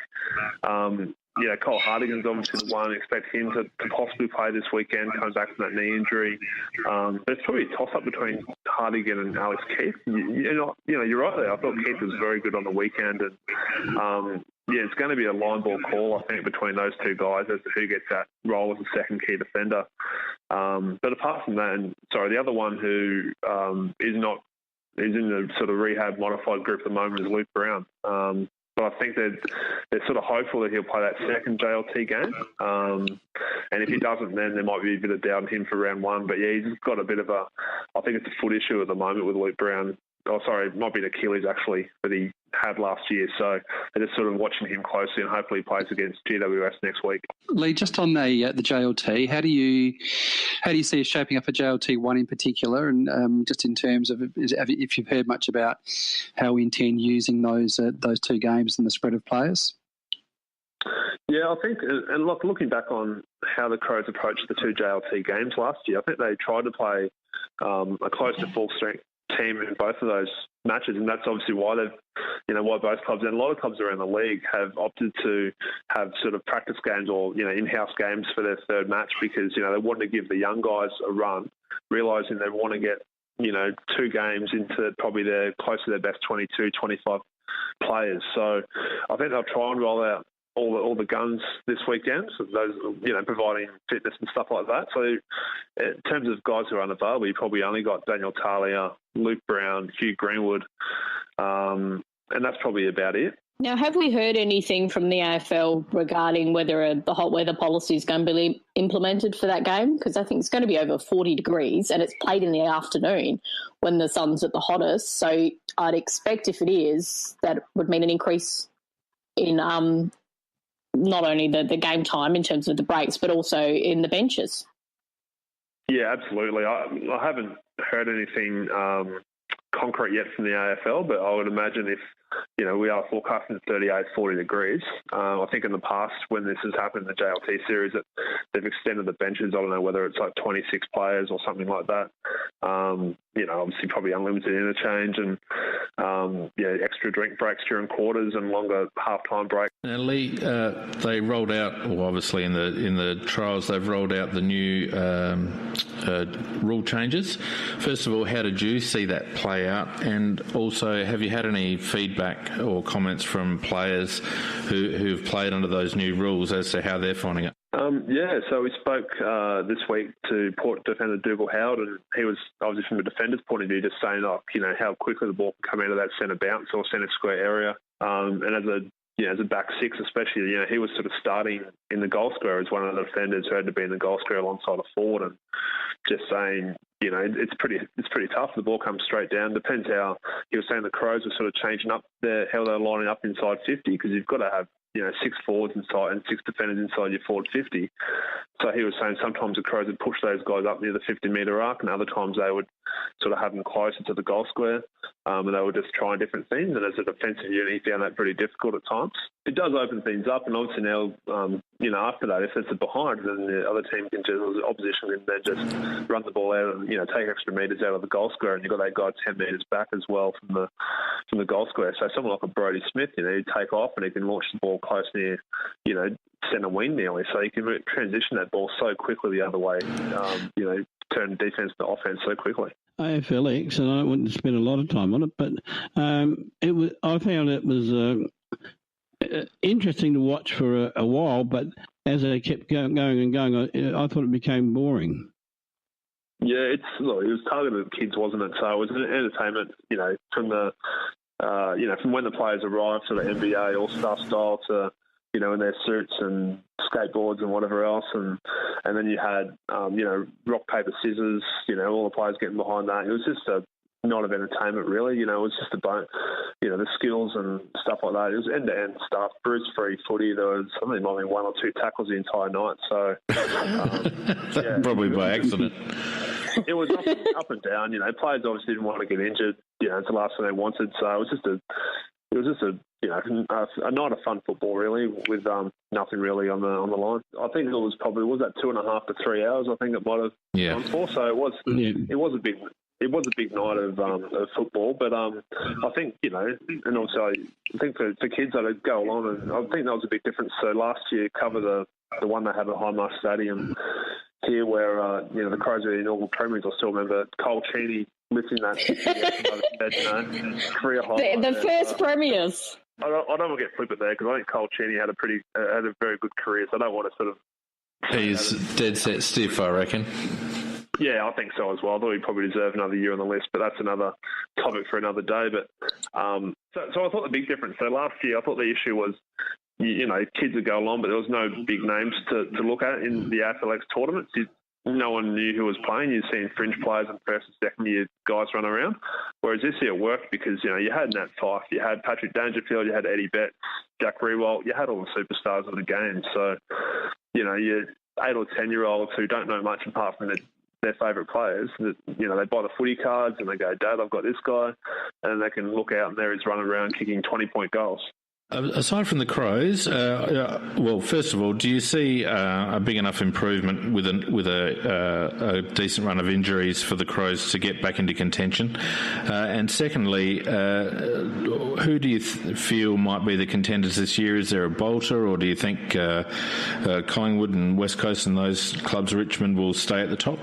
Cole Hardigan's obviously the one. I expect him to possibly play this weekend, coming back from that knee injury. But it's probably a toss-up between Hardigan and Alex Keith. You're right there. I thought Keith was very good on the weekend. And, it's going to be a line ball call, I think, between those two guys as to who gets that role as a second key defender. But apart from that, the other one who is in the sort of rehab modified group at the moment is Luke Brown. But I think they're sort of hopeful that he'll play that second JLT game. And if he doesn't, then there might be a bit of doubt on him for round one. But yeah, he's got a bit of I think it's a foot issue at the moment with Luke Brown. Oh, sorry, it might be an Achilles actually that he had last year. So they're just sort of watching him closely, and hopefully he plays against GWS next week. Lee, just on the JLT, how do you see it shaping up for JLT 1 in particular, and just in terms of if you've heard much about how we intend using those two games and the spread of players? Yeah, I think, and looking back on how the Crows approached the two JLT games last year, I think they tried to play a close to full strength team in both of those matches, and that's obviously why why both clubs and a lot of clubs around the league have opted to have sort of practice games or in-house games for their third match, because they want to give the young guys a run, realising they want to get 2 games into probably close to their best 22, 25 players. So I think they'll try and roll out all the guns this weekend, so those providing fitness and stuff like that. So in terms of guys who are unavailable, you probably only got Daniel Talia, Luke Brown, Hugh Greenwood, and that's probably about it. Now, have we heard anything from the AFL regarding whether the hot weather policy is going to be implemented for that game? Because I think it's going to be over 40 degrees and it's played in the afternoon when the sun's at the hottest. So I'd expect if it is, that would mean an increase in not only the game time in terms of the breaks, but also in the benches. Yeah, absolutely. I haven't heard anything concrete yet from the AFL, but I would imagine if we are forecasting 38, 40 degrees. I think in the past when this has happened in the JLT series, that they've extended the benches. I don't know whether it's like 26 players or something like that. Obviously probably unlimited interchange and extra drink breaks during quarters and longer half-time breaks. Now, Lee, they rolled out, well, obviously in the trials, they've rolled out the new rule changes. First of all, how did you see that play out? And also, have you had any feedback or comments from players who've played under those new rules as to how they're finding it? So we spoke this week to Port defender Dougal Howard, and he was obviously from a defender's point of view just saying, how quickly the ball can come out of that centre bounce or centre square area. And as a back six especially, he was sort of starting in the goal square as one of the defenders who had to be in the goal square alongside a forward, and just saying, it's pretty tough. The ball comes straight down. Depends how he was saying the Crows were sort of changing up how they're lining up inside 50, because you've got to have 6 forwards inside and 6 defenders inside your forward 50. So he was saying sometimes the Crows would push those guys up near the 50-metre arc, and other times they would sort of have them closer to the goal square, and they were just trying different things. And as a defensive unit, he found that pretty difficult at times. It does open things up, and obviously now, after that, if it's a behind, then the other team can the opposition can then just run the ball out and take extra metres out of the goal square, and you've got that guy 10 metres back as well from the goal square. So someone like a Brodie Smith, he'd take off and he can launch the ball close near, centre wing nearly, so you can transition that ball so quickly the other way, turn defence to offence so quickly. AFLX, and I wouldn't spend a lot of time on it, but I found it was interesting to watch for a while, but as I kept going and going, I thought it became boring. Yeah, it was targeted at kids, wasn't it? So it was an entertainment, from from when the players arrived, sort of NBA All-Star style to, in their suits and skateboards and whatever else, and then you had, rock, paper, scissors, all the players getting behind that. It was just a night of entertainment, really. It was just about, the skills and stuff like that. It was end-to-end stuff, bruise-free footy. There was, I think, there might be 1 or 2 tackles the entire night. So, probably by accident. It was up and down. Players obviously didn't want to get injured. It's the last thing they wanted. So it was just a night of fun football, really, with nothing really on the line. I think it was probably 2.5 to 3 hours. I think it might have gone for. So it was a big it was a big night of football, but I think, you know, and also I think for kids that go along, and I think that was a big difference. So last year, cover the one they had at Highmarsh Stadium here, where you know, the Crows were the inaugural premiers. I still remember Cole Cheney lifting that bed, you know, career high. The first premiers. I don't want to get flippant there because I think Cole Cheney had a very good career, so I don't want to sort of. He's dead set stiff, I reckon. Yeah, I think so as well. I thought he probably deserved another year on the list, but that's another topic for another day. But so I thought the big difference. So last year, I thought the issue was, you know, kids would go along, but there was no big names to look at in the AFLX tournaments. No one knew who was playing. You'd seen fringe players and first and second year guys run around. Whereas this year it worked because, you know, you had Nat Fyfe, you had Patrick Dangerfield, you had Eddie Betts, Jack Rewalt, you had all the superstars of the game. So, you know, you 8 or 10-year-olds who don't know much apart from their favourite players, that, you know, they buy the footy cards and they go, Dad, I've got this guy, and they can look out and there he's running around kicking 20-point goals. Aside from the Crows, well, first of all, do you see a big enough improvement with a decent run of injuries for the Crows to get back into contention? And secondly, who do you feel might be the contenders this year? Is there a bolter, or do you think Collingwood and West Coast and those clubs, Richmond, will stay at the top?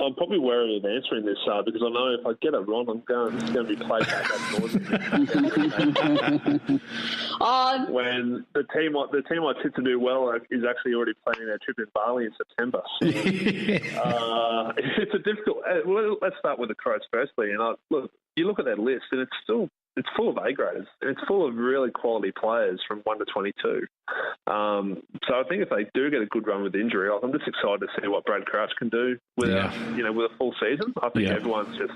I'm probably wary of answering this because I know if I get it wrong, it's going to be played back up north. When the team I tip to do well is actually already planning their trip in Bali in September. So, it's a difficult. Well, let's start with the Crows firstly. And you look at their list, and it's full of A-graders. It's full of really quality players from 1 to 22. So I think if they do get a good run with injury, I'm just excited to see what Brad Crouch can do with a full season. I think everyone's just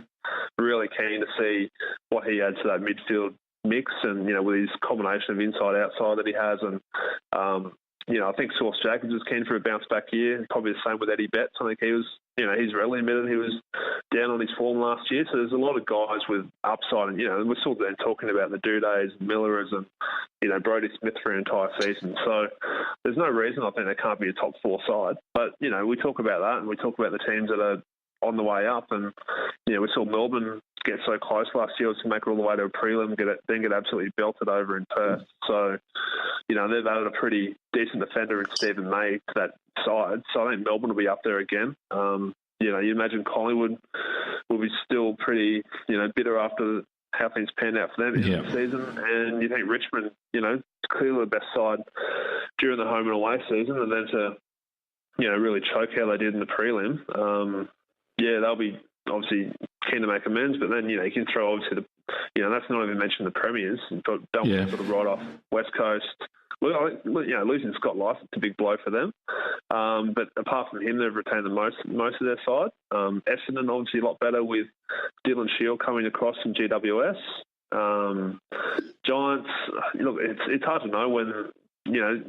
really keen to see what he adds to that midfield mix, and, you know, with his combination of inside-outside that he has. And, you know, I think Sauce Jacobs was keen for a bounce-back year. Probably the same with Eddie Betts. I think he was, you know, he's readily admitted he was down on his form last year. So there's a lot of guys with upside. And, you know, we're still then talking about the Dudays and Millers and, you know, Brodie Smith for an entire season. So there's no reason I think they can't be a top 4 side. But, you know, we talk about that, and we talk about the teams that are on the way up. And, you know, we saw Melbourne get so close last year to make it all the way to a prelim, then get absolutely belted over in Perth. So, you know, they've added a pretty decent defender in Stephen May to that side. So I think Melbourne will be up there again. You know, you imagine Collingwood will be still pretty, you know, bitter after how things panned out for them in the season. And you think Richmond, you know, clearly the best side during the home and away season, and then to, you know, really choke how they did in the prelim. They'll be obviously keen to make amends, but then, you know, you can throw obviously that's not even mention the premiers, but don't want to sort of write off West Coast. Well, you know, losing Scott Lycett is a big blow for them. But apart from him, they've retained the most of their side. Essendon obviously a lot better with Dylan Shield coming across from GWS. Giants, look, it's hard to know when, you know,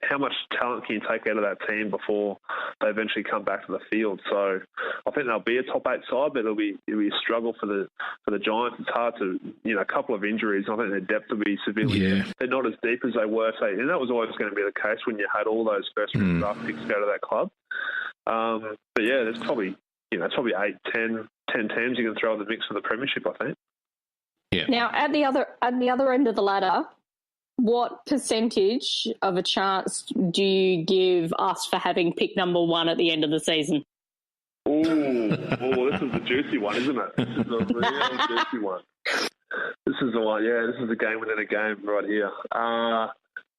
how much talent can you take out of that team before they eventually come back to the field. So I think they'll be a top 8 side, but it'll be a struggle for the Giants. It's hard to, you know, a couple of injuries. I think their depth will be severely. They're not as deep as they were, say, and that was always going to be the case when you had all those first round draft picks go to that club. But yeah, there's probably 8, 10 teams you can throw in the mix for the premiership, I think. Yeah. Now at the other end of the ladder, what percentage of a chance do you give us for having pick number 1 at the end of the season? Oh, this is a juicy one, isn't it? This is a real juicy one. This is the one, this is a game within a game right here.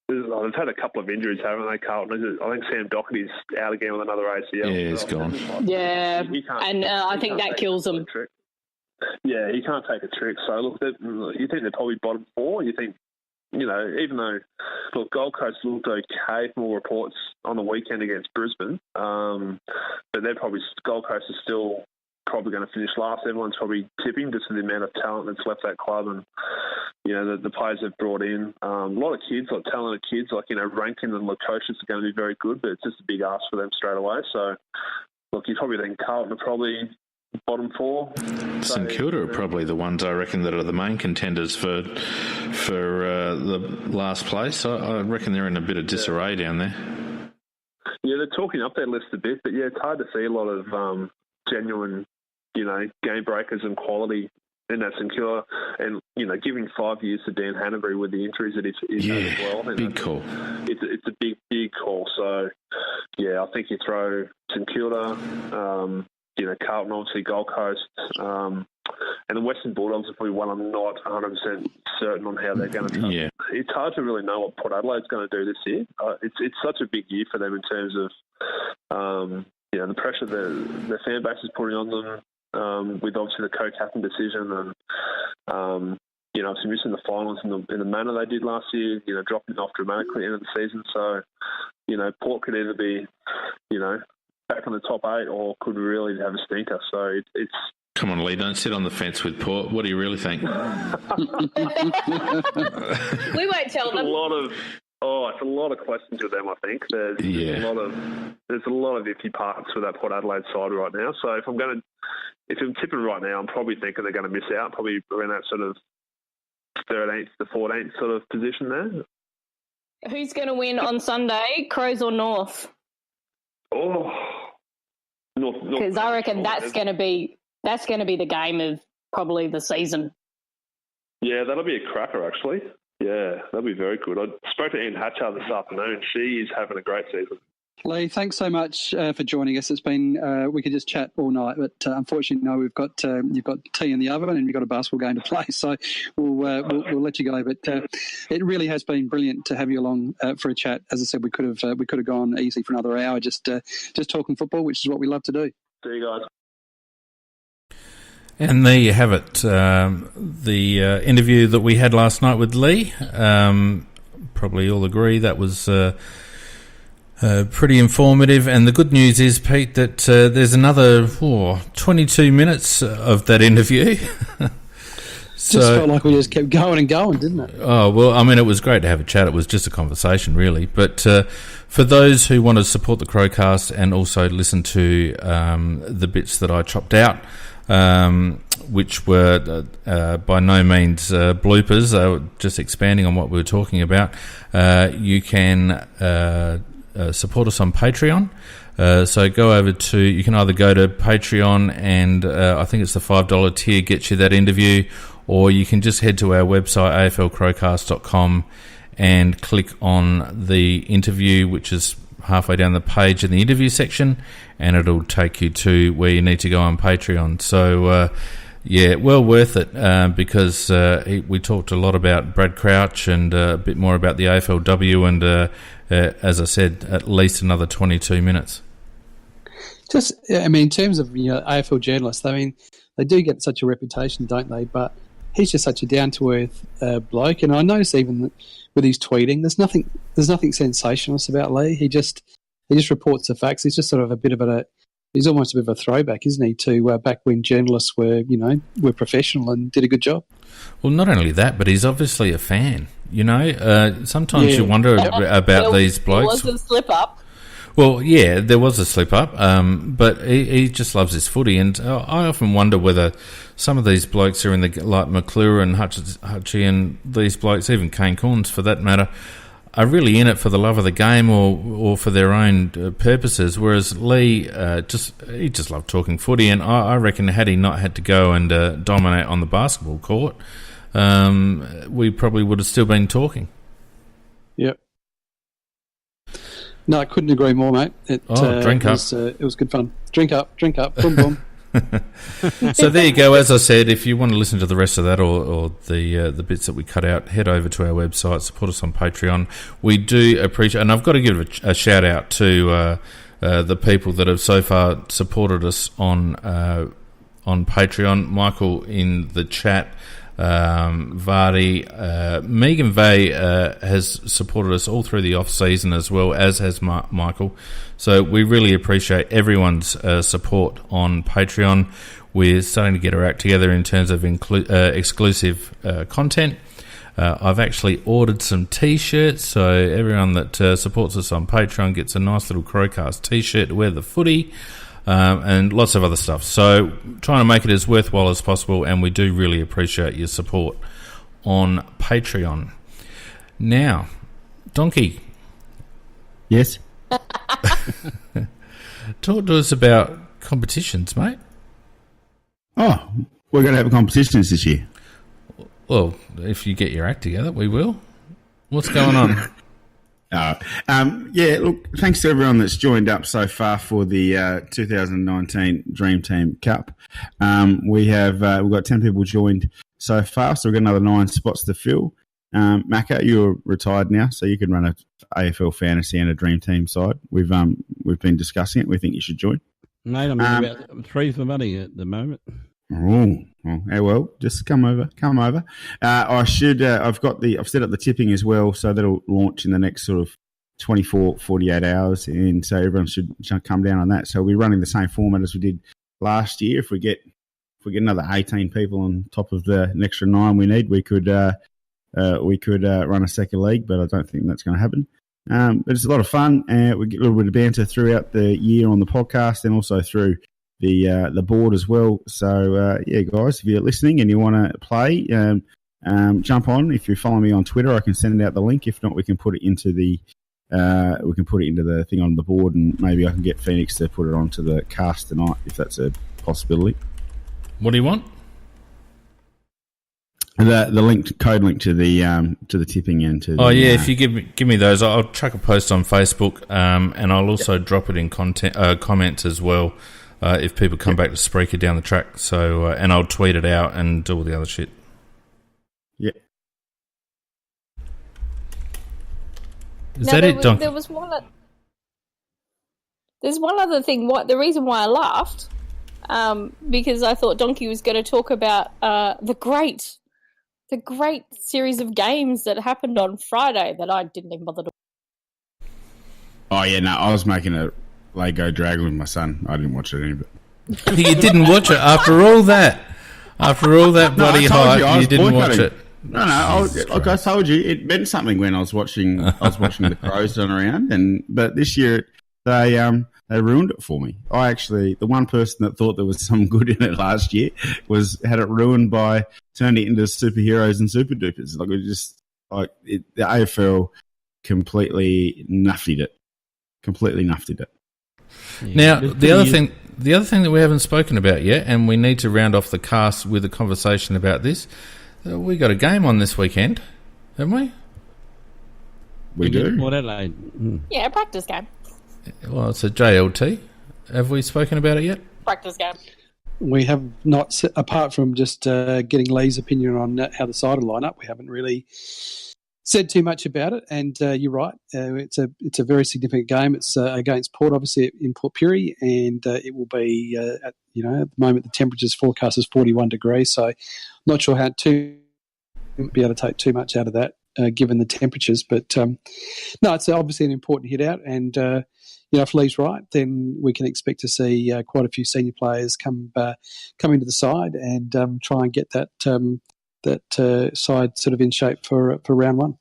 They've had a couple of injuries, haven't they, Carlton? I think Sam Doherty's out again with another ACL. Yeah, he's gone. Yeah, and I think that kills them. Yeah, he can't take a trick. So, look, you think they're probably bottom 4? You think, you know, even though, look, Gold Coast looked okay from all reports on the weekend against Brisbane, but Gold Coast is still probably going to finish last. Everyone's probably tipping just for the amount of talent that's left that club, and, you know, the players they've brought in. A lot of kids, like talented kids, like, you know, Rankin and Lukosius are going to be very good, but it's just a big ask for them straight away. So, look, you probably think Carlton are probably bottom 4. St Kilda are probably the ones I reckon that are the main contenders for the last place. I reckon they're in a bit of disarray down there. Yeah, they're talking up their list a bit, but yeah, it's hard to see a lot of genuine game breakers and quality in that St Kilda, and giving 5 years to Dan Hanbury with the injuries that he's had as well. And big call. It's a big call. So I think you throw St Kilda, Carlton, obviously Gold Coast, and the Western Bulldogs are probably one I'm not 100% certain on how they're going to come. Yeah. It's hard to really know what Port Adelaide's going to do this year. It's such a big year for them in terms of the pressure the fan base is putting on them. With obviously the co-captain decision and, obviously missing the finals in the manner they did last year, dropping off dramatically at the end of the season. So, Port could either be, back on the top 8 or could really have a stinker. So it's... Come on, Lee, don't sit on the fence with Port. What do you really think? We won't tell them. It's a lot of questions with them, I think. There's a lot of iffy parts with that Port Adelaide side right now. So if I'm tipping right now, I'm probably thinking they're going to miss out, probably around that sort of 13th to 14th sort of position there. Who's going to win on Sunday, Crows or North? Oh, North. Because I reckon that's going to be the game of probably the season. Yeah, that'll be a cracker, actually. Yeah, that'll be very good. I spoke to Ian Hatchard this afternoon. She is having a great season. Lee, thanks so much for joining us. It's been we could just chat all night, but unfortunately, no, you've got tea in the oven and you've got a basketball game to play. So we'll let you go. But it really has been brilliant to have you along for a chat. As I said, we could have gone easy for another hour just talking football, which is what we love to do. See you guys. And there you have it, the interview that we had last night with Lee. Probably all agree that was pretty informative. And the good news is, Pete, that there's another 22 minutes of that interview. Just felt like we just kept going and going, didn't it? Oh, well, I mean, it was great to have a chat. It was just a conversation, really. But for those who want to support the CrowCast and also listen to the bits that I chopped out, which were by no means bloopers, they were just expanding on what we were talking about, you can support us on Patreon. So go over to, you can either go to Patreon and I think it's the $5 tier gets you that interview, or you can just head to our website, aflcrowcast.com, and click on the interview, which is halfway down the page in the interview section, and it'll take you to where you need to go on Patreon. So, well worth it because we talked a lot about Brad Crouch and a bit more about the AFLW, and as I said, at least another 22 minutes. In terms of AFL journalists, they do get such a reputation, don't they? But he's just such a down-to-earth bloke, and I notice even that with his tweeting, there's nothing sensationalist about Lee. He just reports the facts. He's just sort of he's almost a bit of a throwback, isn't he, to back when journalists were professional and did a good job. Well, not only that, but he's obviously a fan. Sometimes you wonder about these blokes. There was a slip up. Well, yeah, there was a slip up, but he just loves his footy, and I often wonder whether some of these blokes are in like McClure and Hutchie and these blokes, even Kane Corns for that matter, are really in it for the love of the game or for their own purposes, whereas Lee he just loved talking footy, and I reckon had he not had to go and dominate on the basketball court, we probably would have still been talking. Yep. No, I couldn't agree more, mate. Drink up. It was good fun. Drink up, boom, boom. So there you go. As I said, if you want to listen to the rest of that or the bits that we cut out, head over to our website, support us on Patreon. We do appreciate, and I've got to give a shout out to the people that have so far supported us on Patreon. Michael in the chat, Vardy, Megan Vey has supported us all through the off season as well, as has Michael. So we really appreciate everyone's support on Patreon. We're starting to get our act together in terms of exclusive content. I've actually ordered some T-shirts, so everyone that supports us on Patreon gets a nice little CrowCast T-shirt to wear the footy. And lots of other stuff. So trying to make it as worthwhile as possible, and we do really appreciate your support on Patreon. Now, Donkey. Yes? Talk to us about competitions, mate. Oh, we're going to have competitions this year. Well, if you get your act together, we will. What's going on? Look, thanks to everyone that's joined up so far for the 2019 Dream Team Cup. We've got 10 people joined so far, so we've got another 9 spots to fill. Macca, you're retired now, so you can run a AFL fantasy and a Dream Team side. We've been discussing it. We think you should join. Mate, I'm about 3 for money at the moment. Well, just come over. I've set up the tipping as well, so that'll launch in the next sort of 24, 48 hours, and so everyone should come down on that. So we're running the same format as we did last year. If we get another 18 people on top of the extra 9 we need, we could run a second league, but I don't think that's going to happen. But it's a lot of fun, and we get a little bit of banter throughout the year on the podcast and also through the board as well. So guys, if you're listening and you want to play, jump on. If you follow me on Twitter, I can send out the link. If not, we can put it into the thing on the board, and maybe I can get Phoenix to put it onto the cast tonight if that's a possibility. What do you want? The code link to the tipping and to. If you give me those, I'll chuck a post on Facebook, and I'll also drop it in comments as well. If people come back to Spreaker down the track, so and I'll tweet it out and do all the other shit. Yeah. Is that it, Donkey? There's one other thing. The reason why I laughed, because I thought Donkey was going to talk about the great series of games that happened on Friday that I didn't even bother to. Oh yeah, no, I was making a Lego Dragon with my son. I didn't watch it any of it. You didn't watch it after all that bloody hype. You didn't watch it. No, I told you it meant something when I was watching the Crows run around, but this year they ruined it for me. The one person that thought there was some good in it last year had it ruined by turning it into superheroes and super dupers. The AFL completely nuffed it. Yeah, now the other thing that we haven't spoken about yet, and we need to round off the cast with a conversation about this. We got a game on this weekend, haven't we? We do. Port Adelaide. Yeah, a practice game. Well, it's a JLT. Have we spoken about it yet? Practice game. We have not, apart from just getting Lee's opinion on how the side will line up, we haven't really said too much about it. And you're right, it's a very significant game. It's against Port, obviously, in Port Pirie, and it will be, at the moment, the temperature's forecast is 41 degrees, so not sure how to be able to take too much out of that, given the temperatures. But, no, it's obviously an important hit out, and if Lee's right, then we can expect to see quite a few senior players come into the side and try and get that side sort of in shape for round one.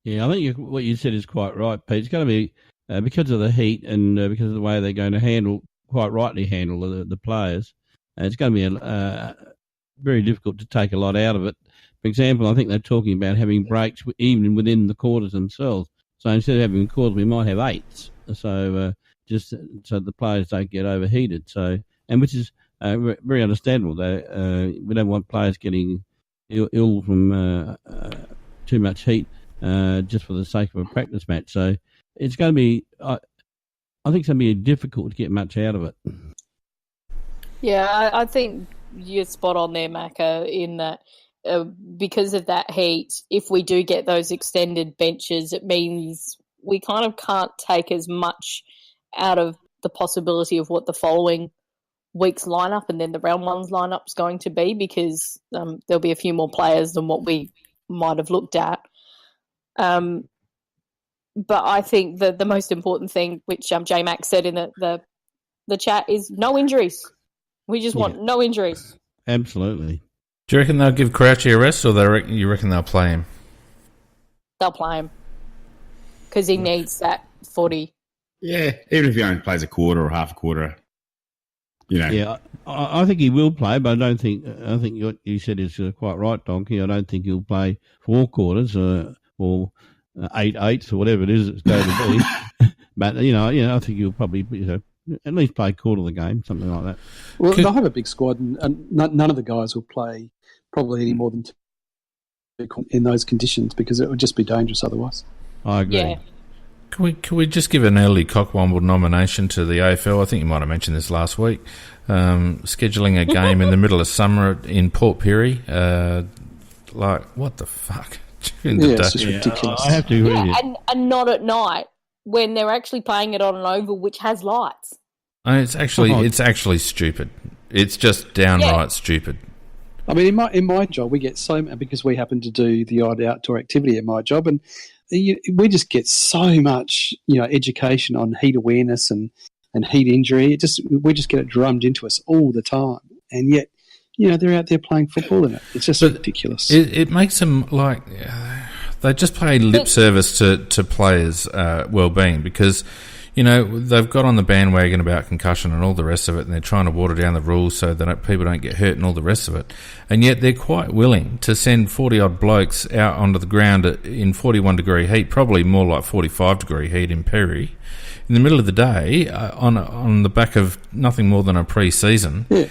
Yeah, I think what you said is quite right, Pete. It's going to be, because of the heat and because of the way they're going to quite rightly handle the players, it's going to be very difficult to take a lot out of it. For example, I think they're talking about having breaks even within the quarters themselves. So instead of having quarters, we might have 8s. So just so the players don't get overheated. So, and which is very understandable. We don't want players getting ill from too much heat just for the sake of a practice match. So it's going to be, I think it's going to be difficult to get much out of it. Yeah, I think you're spot on there, Macca, in that because of that heat, if we do get those extended benches, it means we kind of can't take as much out of the possibility of what the following week's lineup and then the round one's lineup is going to be, because there'll be a few more players than what we might have looked at. But I think the most important thing, which J-Mac said in the chat, is no injuries. We just want no injuries. Absolutely. Do you reckon they'll give Crouchy a rest, or you reckon they'll play him? They'll play him because he needs that 40. Yeah, even if he only plays a quarter or half a quarter, Yeah, I think he will play, but I think what you said is quite right, Donkey. I don't think he'll play 4 quarters or 8 eighths or whatever it is it's going to be. But I think he'll probably At least play a quarter of the game, something like that. Well, they'll have a big squad, and none of the guys will play probably any more than two in those conditions because it would just be dangerous otherwise. I agree. Yeah. Can we just give an early Cockwomble nomination to the AFL? I think you might have mentioned this last week. Scheduling a game in the middle of summer in Port Pirie. What the fuck? It's just ridiculous. I have to agree with you. And not at night when they're actually playing it on an oval which has lights. It's actually stupid. It's just downright stupid. I mean, in my job, we get so much because we happen to do the odd outdoor activity in my job, and we just get so much, education on heat awareness and heat injury. We just get it drummed into us all the time, and yet, they're out there playing football in it. It's just ridiculous. It makes them they just pay lip service to players' well-being because. They've got on the bandwagon about concussion and all the rest of it, and they're trying to water down the rules so that people don't get hurt and all the rest of it. And yet they're quite willing to send 40-odd blokes out onto the ground in 41-degree heat, probably more like 45-degree heat in Perry, in the middle of the day on the back of nothing more than a pre-season. Yeah.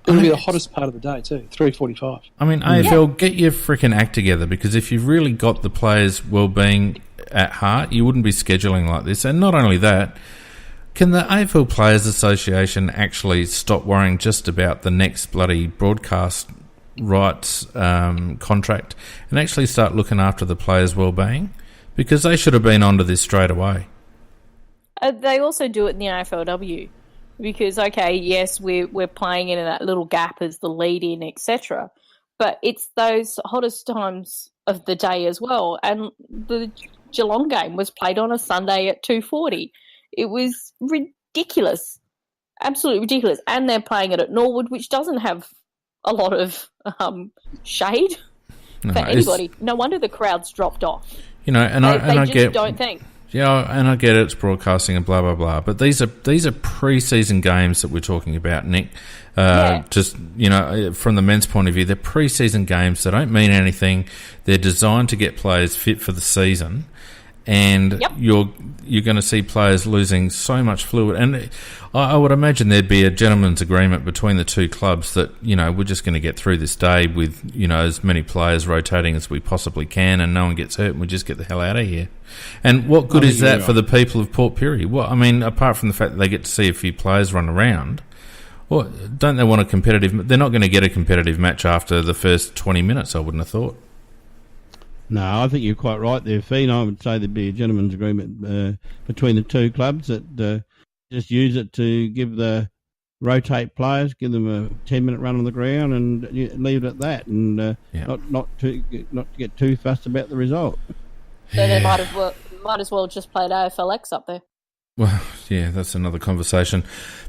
It'll be the hottest part of the day too, 3:45. I mean, AFL, get your freaking act together because if you've really got the players' well-being at heart, you wouldn't be scheduling like this. And not only that, can the AFL Players Association actually stop worrying just about the next bloody broadcast rights contract and actually start looking after the players' well-being? Because they should have been onto this straight away. They also do it in the AFLW because, okay, yes, we're playing in that little gap as the lead-in, etc., but it's those hottest times of the day as well. And the Geelong game was played on a Sunday at 2:40. It was ridiculous, absolutely ridiculous. And they're playing it at Norwood, which doesn't have a lot of shade for anybody. No wonder the crowds dropped off. I don't think. Yeah, and I get it, it's broadcasting and blah, blah, blah. But these are pre-season games that we're talking about, Nick. Just, from the men's point of view, they're pre-season games. They don't mean anything. They're designed to get players fit for the season. And you're going to see players losing so much fluid. And I would imagine there'd be a gentleman's agreement between the two clubs that, we're just going to get through this day with, as many players rotating as we possibly can and no one gets hurt and we just get the hell out of here. And what good is that for the people of Port Pirie? Well, I mean, apart from the fact that they get to see a few players run around, well, don't they want a competitive... They're not going to get a competitive match after the first 20 minutes, I wouldn't have thought. No, I think you're quite right there, Fiend. I would say there'd be a gentleman's agreement between the two clubs that just use it to rotate players, give them a 10-minute run on the ground, and leave it at that, and not to get too fussed about the result. So they might as well just play AFLX up there. Well, yeah, that's another conversation.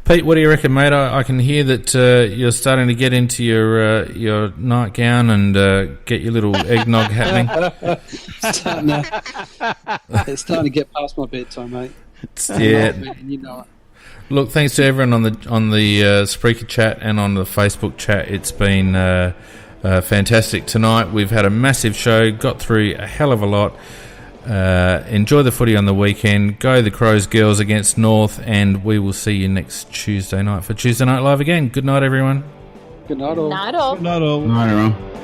Pete, what do you reckon, mate? I can hear that you're starting to get into your nightgown and get your little eggnog happening. It's starting to get past my bedtime, mate. Yeah. You know it. Look, thanks to everyone on the Spreaker chat and on the Facebook chat. It's been fantastic tonight. We've had a massive show, got through a hell of a lot. Enjoy the footy on the weekend. Go the Crows girls against North, and we will see you next Tuesday night for Tuesday Night Live again. Good night, everyone. Good night, all. Night all. Good night, all. Night, everyone.